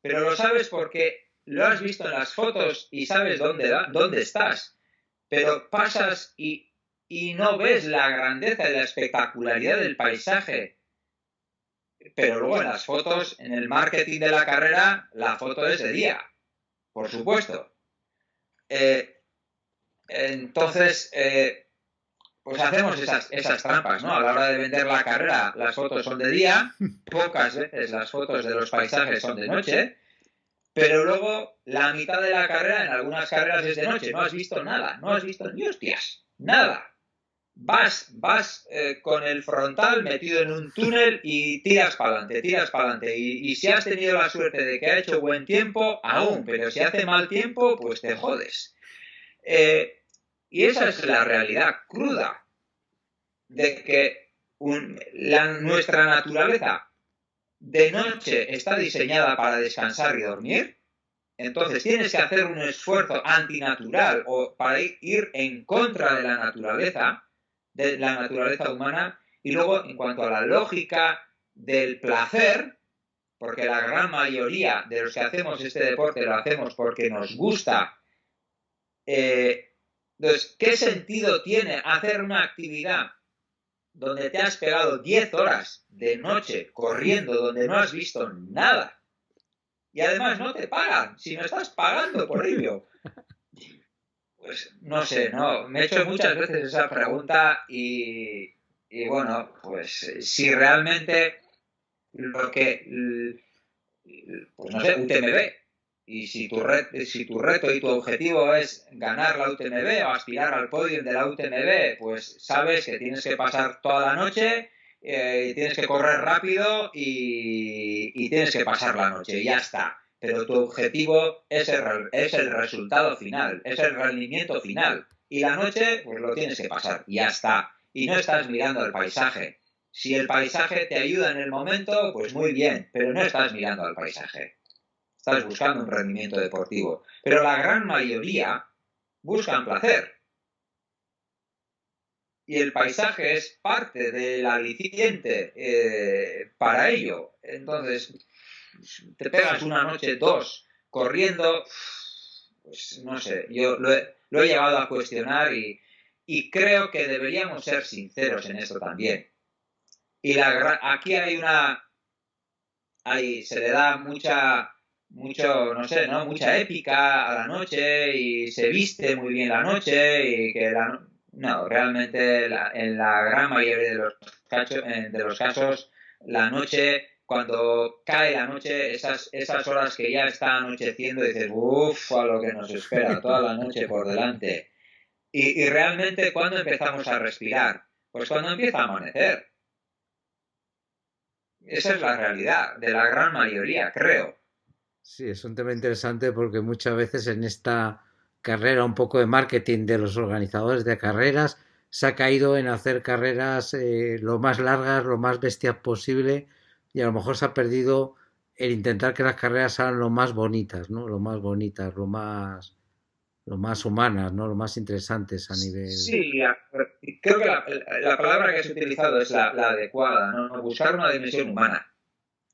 pero lo sabes porque lo has visto en las fotos y sabes dónde estás, pero pasas y no ves la grandeza y la espectacularidad del paisaje. Pero luego en las fotos, en el marketing de la carrera, la foto es de día, por supuesto. Entonces, pues hacemos esas trampas, ¿no? A la hora de vender la carrera, las fotos son de día, pocas veces las fotos de los paisajes son de noche, pero luego la mitad de la carrera, en algunas carreras es de noche, no has visto nada, no has visto ni hostias, nada. Vas con el frontal metido en un túnel y tiras para adelante. Y si has tenido la suerte de que ha hecho buen tiempo, aún, pero si hace mal tiempo, pues te jodes. Y esa es la realidad cruda de que nuestra naturaleza de noche está diseñada para descansar y dormir. Entonces tienes que hacer un esfuerzo antinatural o para ir en contra de la naturaleza humana. Y luego, en cuanto a la lógica del placer, porque la gran mayoría de los que hacemos este deporte lo hacemos porque nos gusta. Entonces, ¿qué sentido tiene hacer una actividad donde te has pegado 10 horas de noche corriendo, donde no has visto nada? Y además no te pagan, si no estás pagando por ello. Pues no sé, no, me he hecho muchas veces esa pregunta y bueno, pues si realmente pues no sé, UTMB, y si tu reto y tu objetivo es ganar la UTMB o aspirar al podio de la UTMB, pues sabes que tienes que pasar toda la noche, tienes que correr rápido y tienes que pasar la noche y ya está. Pero tu objetivo es el resultado final, es el rendimiento final. Y la noche, pues lo tienes que pasar, y ya está. Y no estás mirando el paisaje. Si el paisaje te ayuda en el momento, pues muy bien, pero no estás mirando al paisaje. Estás buscando un rendimiento deportivo. Pero la gran mayoría buscan placer. Y el paisaje es parte del aliciente para ello. Entonces, te pegas una noche, dos, corriendo, pues no sé, yo lo he llegado a cuestionar y creo que deberíamos ser sinceros en esto también. Y aquí se le da no sé, ¿no? Mucha épica a la noche y se viste muy bien la noche y que no, realmente en la gran mayoría de los casos, la noche, cuando cae la noche, esas horas que ya está anocheciendo, dices, uff, a lo que nos espera, toda la noche por delante. Y realmente, ¿cuándo empezamos a respirar? Pues cuando empieza a amanecer. Esa es la realidad de la gran mayoría, creo. Sí, es un tema interesante porque muchas veces en esta carrera un poco de marketing de los organizadores de carreras se ha caído en hacer carreras lo más largas, lo más bestias posible y a lo mejor se ha perdido el intentar que las carreras sean lo más bonitas, ¿no? Lo más bonitas, lo más humanas, ¿no? Lo más interesantes a nivel. Sí, creo que la palabra que has utilizado es la adecuada, ¿no? Buscar una dimensión humana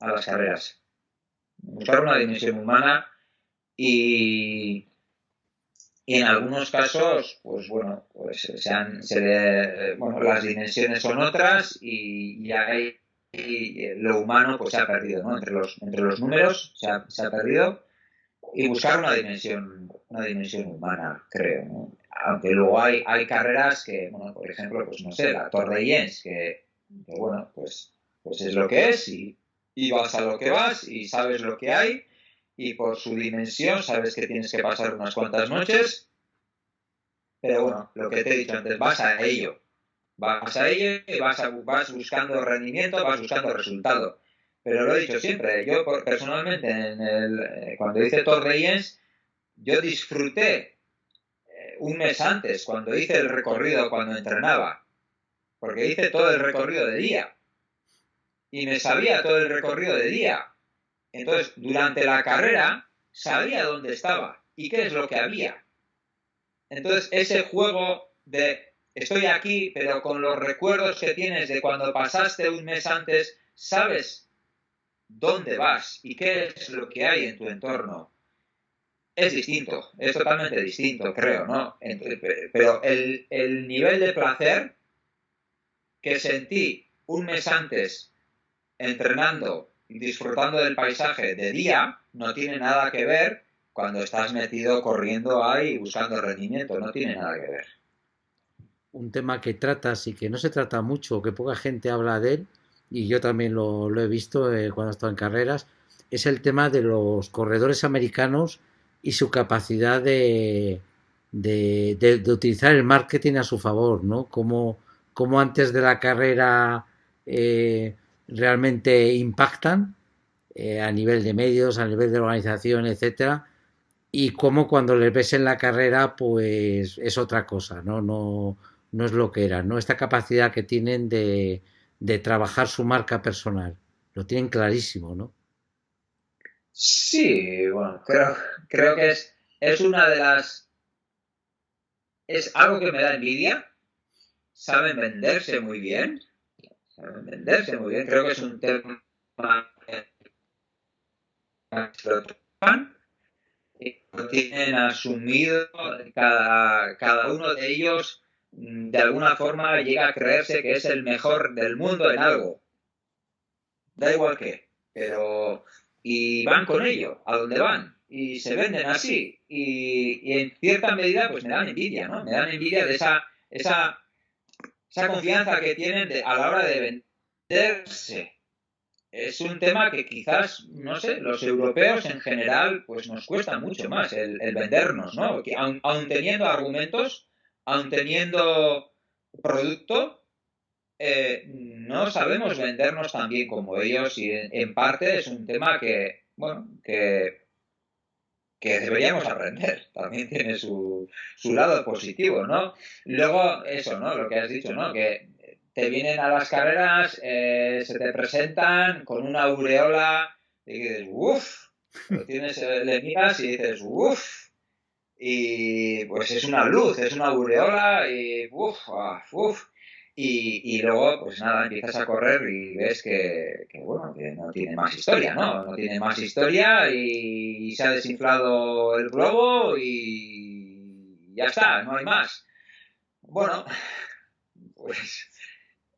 a las carreras. Buscar una dimensión humana y en algunos casos, pues bueno, pues bueno, las dimensiones son otras y lo humano pues se ha perdido, ¿no? Entre los números se ha perdido y buscar una dimensión humana, creo, ¿no? Aunque luego hay carreras que, bueno, por ejemplo, pues no sé, la Tour de Lens, que bueno, pues es lo que es y vas a lo que vas y sabes lo que hay y por su dimensión sabes que tienes que pasar unas cuantas noches, pero bueno, lo que te he dicho antes, vas a ello y vas buscando rendimiento, vas buscando resultado. Pero lo he dicho siempre, yo personalmente cuando hice Tour de Lens, yo disfruté un mes antes, cuando hice el recorrido, cuando entrenaba, porque hice todo el recorrido de día y me sabía todo el recorrido de día. Entonces, durante la carrera, sabía dónde estaba y qué es lo que había. Entonces, ese juego de estoy aquí, pero con los recuerdos que tienes de cuando pasaste un mes antes, sabes dónde vas y qué es lo que hay en tu entorno, es distinto, es totalmente distinto, creo, ¿no? Pero el nivel de placer que sentí un mes antes entrenando y disfrutando del paisaje de día no tiene nada que ver cuando estás metido corriendo ahí buscando rendimiento, no tiene nada que ver. Un tema que tratas y que no se trata mucho, que poca gente habla de él, y yo también lo he visto cuando he estado en carreras, es el tema de los corredores americanos y su capacidad de utilizar el marketing a su favor, ¿no? Como antes de la carrera realmente impactan a nivel de medios, a nivel de organización, etcétera, y cómo cuando les ves en la carrera, pues es otra cosa, ¿no? No es lo que era, ¿no? Esta capacidad que tienen de trabajar su marca personal. Lo tienen clarísimo, ¿no? Sí, bueno, creo que es una de las... Es algo que me da envidia. Saben venderse muy bien. Saben venderse muy bien. Creo que es un tema que lo tocan y lo tienen asumido. Cada uno de ellos, de alguna forma, llega a creerse que es el mejor del mundo en algo. Da igual qué. Pero... Y van con ello, a donde van. Y se venden así. Y en cierta medida, pues me dan envidia, ¿no? Me dan envidia de esa confianza que tienen a la hora de venderse. Es un tema que quizás, no sé, los europeos en general, pues nos cuesta mucho más el vendernos, ¿no? Que aun teniendo argumentos, aun teniendo producto, no sabemos vendernos tan bien como ellos y en parte es un tema que, bueno, que deberíamos aprender. También tiene su lado positivo, ¿no? Luego, eso, ¿no? Lo que has dicho, ¿no? Que te vienen a las carreras, se te presentan con una aureola y dices, uff, le miras y dices, uff, y pues es una luz, es una aureola y uff, uff. Y luego, pues nada, empiezas a correr y ves bueno, que no tiene más historia, ¿no? No tiene más historia y se ha desinflado el globo y ya está, no hay más. Bueno, pues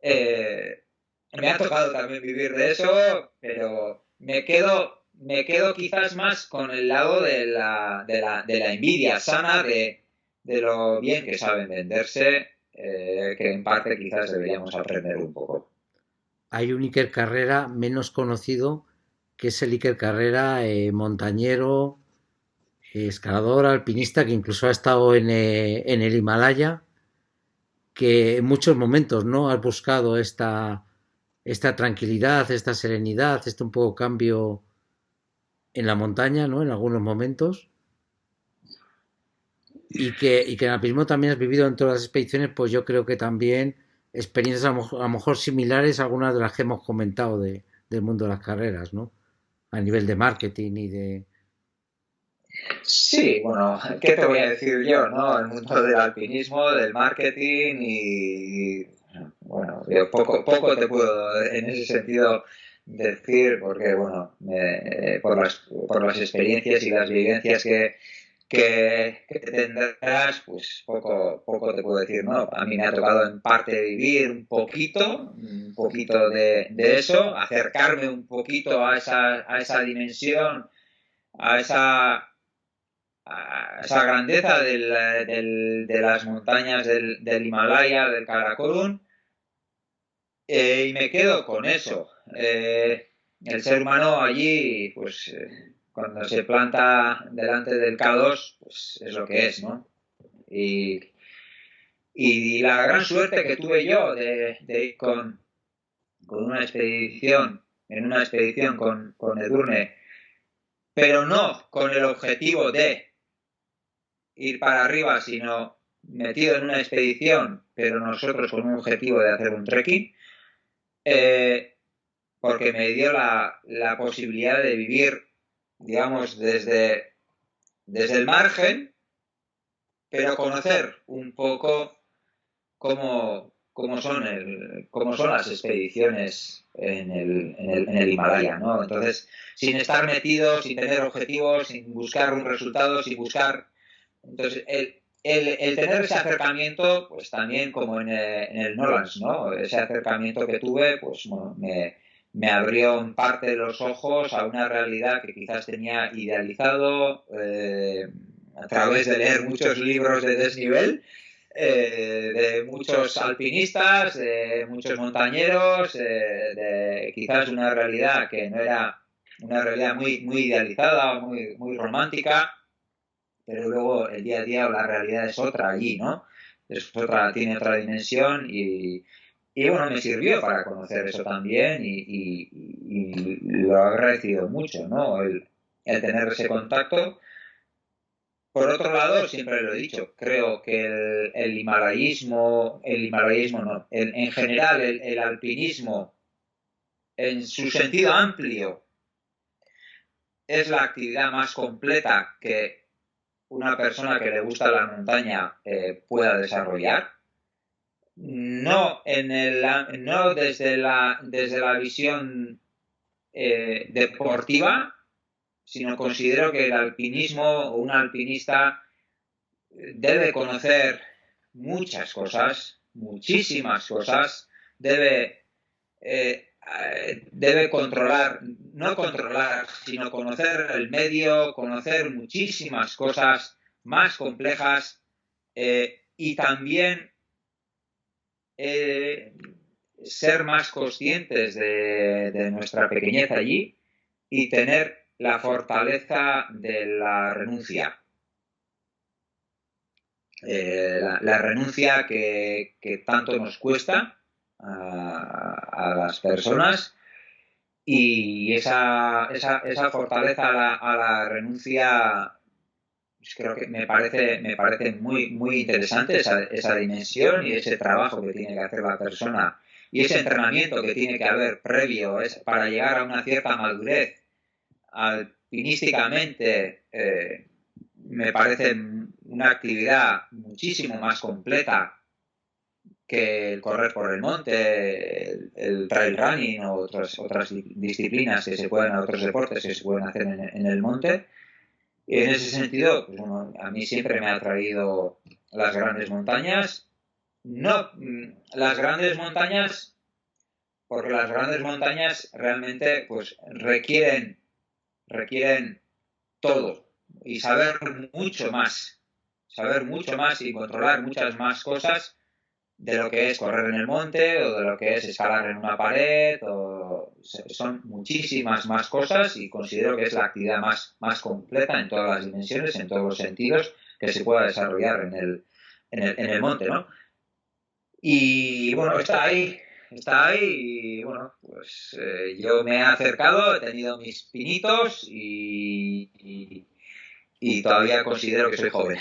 eh, me ha tocado también vivir de eso, pero me quedo quizás más con el lado de la envidia sana, de lo bien que saben venderse, que en parte quizás deberíamos aprender un poco. Hay un Iker Carrera menos conocido, que es el Iker Carrera montañero, escalador, alpinista, que incluso ha estado en el Himalaya, que en muchos momentos no has buscado esta tranquilidad, esta serenidad, este un poco cambio en la montaña, ¿no? En algunos momentos. Y que en alpinismo también has vivido en todas las expediciones, pues yo creo que también experiencias a lo mejor similares a algunas de las que hemos comentado del mundo de las carreras, ¿no? A nivel de marketing y de... Sí, bueno, ¿qué te voy a decir yo, no? El mundo del alpinismo, del marketing bueno, yo poco te puedo en ese sentido decir porque, bueno, por las experiencias y las vivencias que tendrás, pues poco te puedo decir, ¿no? A mí me ha tocado en parte vivir un poquito de eso, acercarme un poquito a esa dimensión, a esa grandeza de las montañas del Himalaya, del Karakorum, y me quedo con eso. El ser humano allí, pues cuando se planta delante del K2, pues es lo que es, ¿no? Y, y la gran suerte que tuve yo de ir con una expedición, en una expedición con Edurne, pero no con el objetivo de ir para arriba, sino metido en una expedición, pero nosotros con un objetivo de hacer un trekking, eh, porque me dio la posibilidad de vivir, digamos, desde el margen, pero conocer un poco cómo son las expediciones en el Himalaya, ¿no? Entonces, sin estar metido, sin tener objetivos, sin buscar un resultado, sin buscar... Entonces, el tener ese acercamiento, pues también como en el Nolans, ¿no? Ese acercamiento que tuve, pues bueno, me abrió en parte los ojos a una realidad que quizás tenía idealizado a través de leer muchos libros de desnivel, de muchos alpinistas, de muchos montañeros, de quizás una realidad que no era una realidad muy idealizada, muy romántica, pero luego el día a día o la realidad es otra allí, ¿no? Es otra, tiene otra dimensión y bueno, me sirvió para conocer eso también y lo he agradecido mucho, ¿no? El tener ese contacto. Por otro lado, siempre lo he dicho, creo que el himalayismo no, en general el alpinismo en su sentido amplio es la actividad más completa que una persona que le gusta la montaña pueda desarrollar. No, no desde la visión deportiva, sino considero que el alpinismo o un alpinista debe conocer muchas cosas, muchísimas cosas, debe controlar, no controlar, sino conocer el medio, conocer muchísimas cosas más complejas y también ser más conscientes de nuestra pequeñez allí y tener la fortaleza de la renuncia. La renuncia que tanto nos cuesta a las personas y esa fortaleza a la renuncia pues creo que me parece muy interesante esa dimensión y ese trabajo que tiene que hacer la persona y ese entrenamiento que tiene que haber previo para llegar a una cierta madurez alpinísticamente. Me parece una actividad muchísimo más completa que el correr por el monte, el trail running o otras disciplinas que se pueden, otros deportes que se pueden hacer en el monte. Y en ese sentido, pues bueno, a mí siempre me ha atraído las grandes montañas. No, las grandes montañas, porque las grandes montañas realmente pues requieren todo y saber mucho más y controlar muchas más cosas de lo que es correr en el monte o de lo que es escalar en una pared. Son muchísimas más cosas y considero que es la actividad más completa en todas las dimensiones, en todos los sentidos que se pueda desarrollar en el monte, ¿no? Y bueno, está ahí y bueno, pues yo me he acercado, he tenido mis pinitos y todavía considero que soy joven.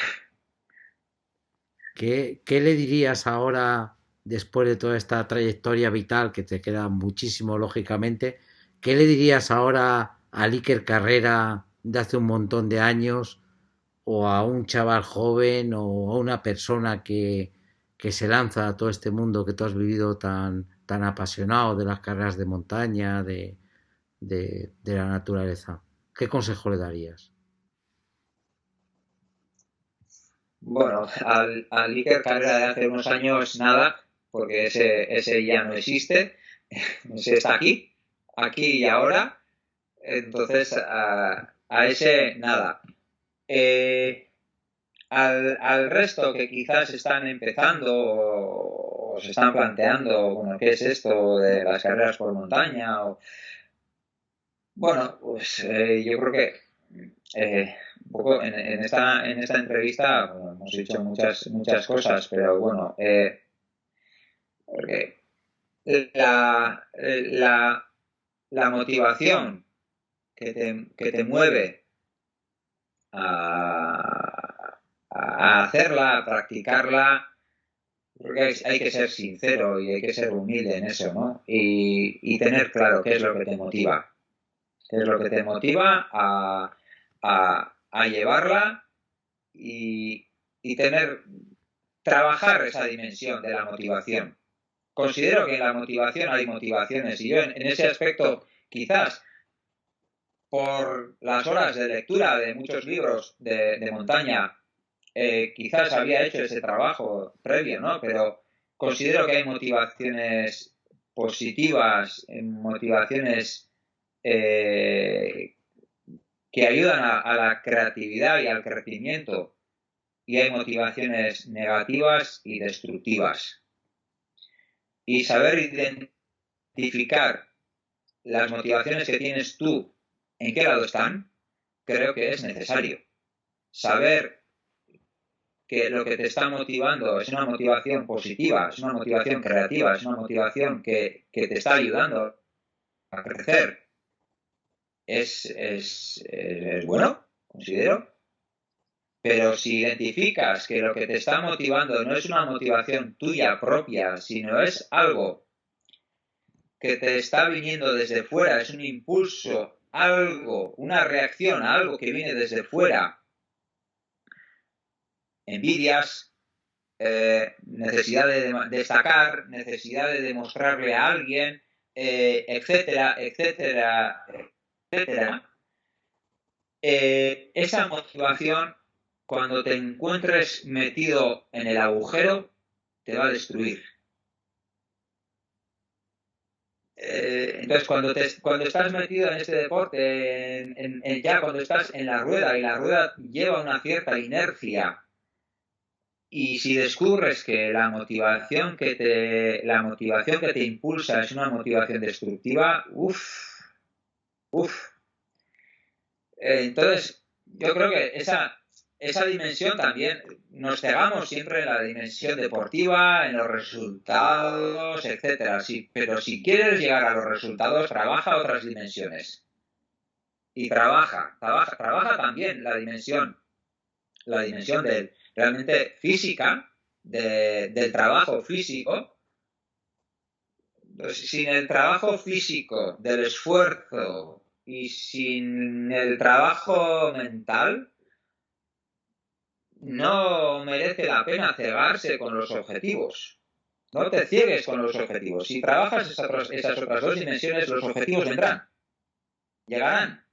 ¿Qué le dirías ahora, después de toda esta trayectoria vital, que te queda muchísimo, lógicamente, qué le dirías ahora a Iker Carrera de hace un montón de años, o a un chaval joven, o a una persona que se lanza a todo este mundo que tú has vivido tan apasionado de las carreras de montaña, de la naturaleza? ¿Qué consejo le darías? Bueno, al Iker Carrera de hace unos años nada, porque ese ya no existe, ese está aquí y ahora, entonces a ese nada. Al resto que quizás están empezando o se están planteando, bueno, ¿qué es esto de las carreras por montaña? Bueno, pues yo creo que un poco en esta entrevista bueno, hemos dicho muchas cosas, pero bueno, porque la, la motivación que te mueve a hacerla, a practicarla, creo que hay que ser sincero y hay que ser humilde en eso, ¿no? Y tener claro qué es lo que te motiva. ¿Qué es lo que te motiva a llevarla y trabajar esa dimensión de la motivación? considero que en la motivación hay motivaciones y yo en ese aspecto, quizás por las horas de lectura de muchos libros de montaña, quizás había hecho ese trabajo previo, ¿no? Pero considero que hay motivaciones positivas, motivaciones eh, que ayudan a la creatividad y al crecimiento, y hay motivaciones negativas y destructivas. Y saber identificar las motivaciones que tienes tú, en qué lado están, creo que es necesario. Saber que lo que te está motivando es una motivación positiva, es una motivación creativa, es una motivación que te está ayudando a crecer, es bueno, considero. Pero si identificas que lo que te está motivando no es una motivación tuya propia, sino es algo que te está viniendo desde fuera, es un impulso, algo, una reacción a algo que viene desde fuera, envidias, necesidad de destacar, necesidad de demostrarle a alguien, etcétera, etcétera, etcétera, esa motivación, cuando te encuentres metido en el agujero, te va a destruir. Entonces, cuando estás metido en este deporte, ya cuando estás en la rueda y la rueda lleva una cierta inercia, y si descubres que la motivación que te impulsa es una motivación destructiva, uff. Entonces, yo creo que esa dimensión también nos cegamos siempre en la dimensión deportiva, en los resultados, etcétera. Sí, pero si quieres llegar a los resultados, trabaja otras dimensiones. Y trabaja también la dimensión realmente física, del trabajo físico. Sin el trabajo físico, del esfuerzo y sin el trabajo mental, no merece la pena cegarse con los objetivos. No te ciegues con los objetivos. Si trabajas esas otras dos dimensiones, los objetivos vendrán, llegarán.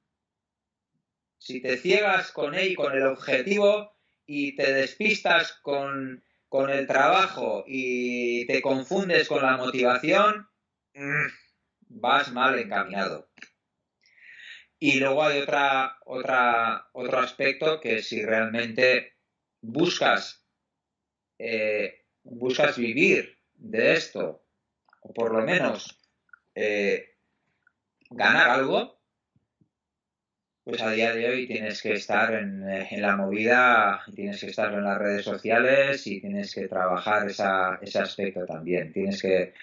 Si te ciegas con él, con el objetivo, y te despistas con el trabajo y te confundes con la motivación, vas mal encaminado. Y luego hay otro aspecto, que si realmente buscas vivir de esto, o por lo menos ganar algo, pues a día de hoy tienes que estar en la movida, tienes que estar en las redes sociales y tienes que trabajar ese aspecto también. Tienes que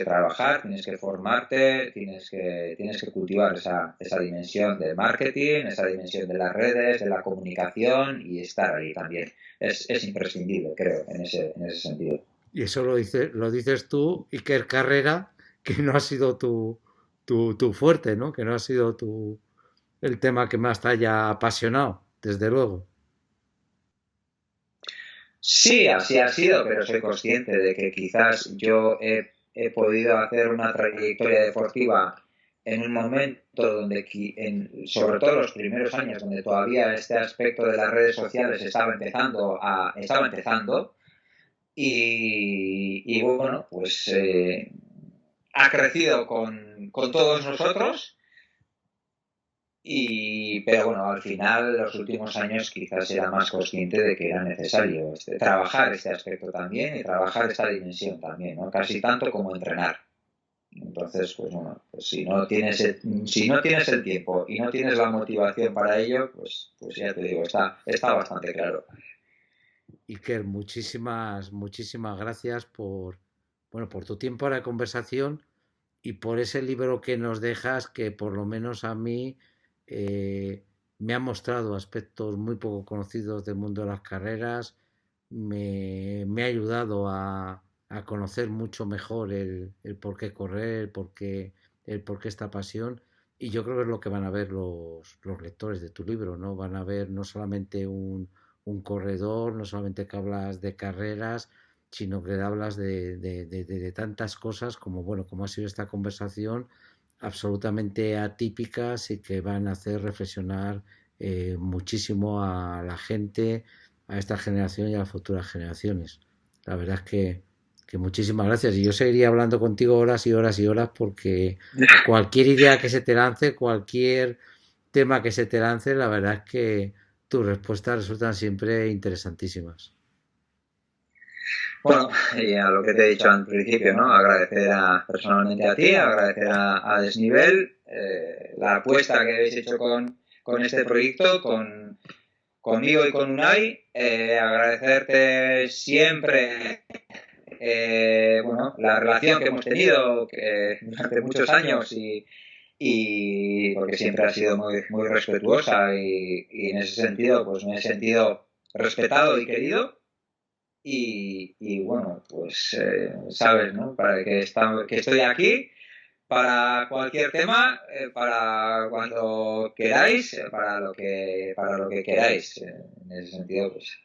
trabajar, tienes que formarte, tienes que cultivar esa dimensión del marketing, esa dimensión de las redes, de la comunicación, y estar ahí también. Es imprescindible, creo, en ese sentido. Y eso lo dices tú, Iker Carrera, que no ha sido tu fuerte, ¿no? Que no ha sido el tema que más te haya apasionado, desde luego. Sí, así ha sido, pero soy consciente de que quizás yo he podido hacer una trayectoria deportiva en un momento donde, sobre todo los primeros años, donde todavía este aspecto de las redes sociales estaba empezando, y bueno, pues ha crecido con todos nosotros. Pero bueno, al final, los últimos años quizás era más consciente de que era necesario trabajar este aspecto también, y trabajar esta dimensión también, ¿no? Casi tanto como entrenar. Entonces, pues bueno, pues si no tienes el tiempo y no tienes la motivación para ello, pues ya te digo, está bastante claro. Iker, muchísimas gracias por tu tiempo de conversación y por ese libro que nos dejas, que por lo menos a mí me ha mostrado aspectos muy poco conocidos del mundo de las carreras, me ha ayudado a conocer mucho mejor el por qué correr, el por qué esta pasión. Y yo creo que es lo que van a ver los lectores de tu libro, ¿no? Van a ver no solamente un corredor, no solamente que hablas de carreras, sino que hablas de tantas cosas como, bueno, como ha sido esta conversación, absolutamente atípicas y que van a hacer reflexionar muchísimo a la gente, a esta generación y a las futuras generaciones. La verdad es que muchísimas gracias. Y yo seguiría hablando contigo horas y horas y horas porque cualquier idea que se te lance, cualquier tema que se te lance, la verdad es que tus respuestas resultan siempre interesantísimas. Bueno, y a lo que te he dicho al principio, ¿no? Agradecer personalmente a ti, agradecer a Desnivel la apuesta que habéis hecho con este proyecto, conmigo y con Unai. Agradecerte siempre bueno, la relación que hemos tenido durante muchos años y porque siempre ha sido muy respetuosa y en ese sentido pues me he sentido respetado y querido y bueno, pues sabes, ¿no? Para que estoy aquí para cualquier tema, para cuando queráis, para lo que queráis. En ese sentido, pues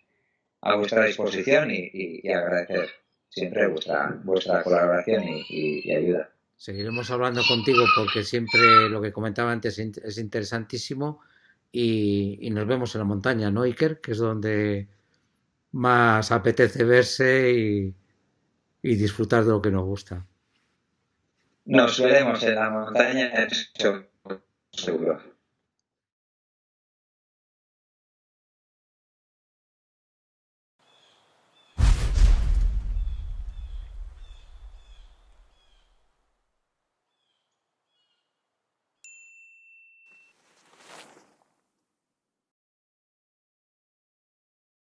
a vuestra disposición y agradecer siempre vuestra colaboración y ayuda. Seguiremos hablando contigo porque siempre lo que comentaba antes es interesantísimo y nos vemos en la montaña, ¿no, Iker? Que es donde más apetece verse y disfrutar de lo que nos gusta. Nos veremos en la montaña, seguro.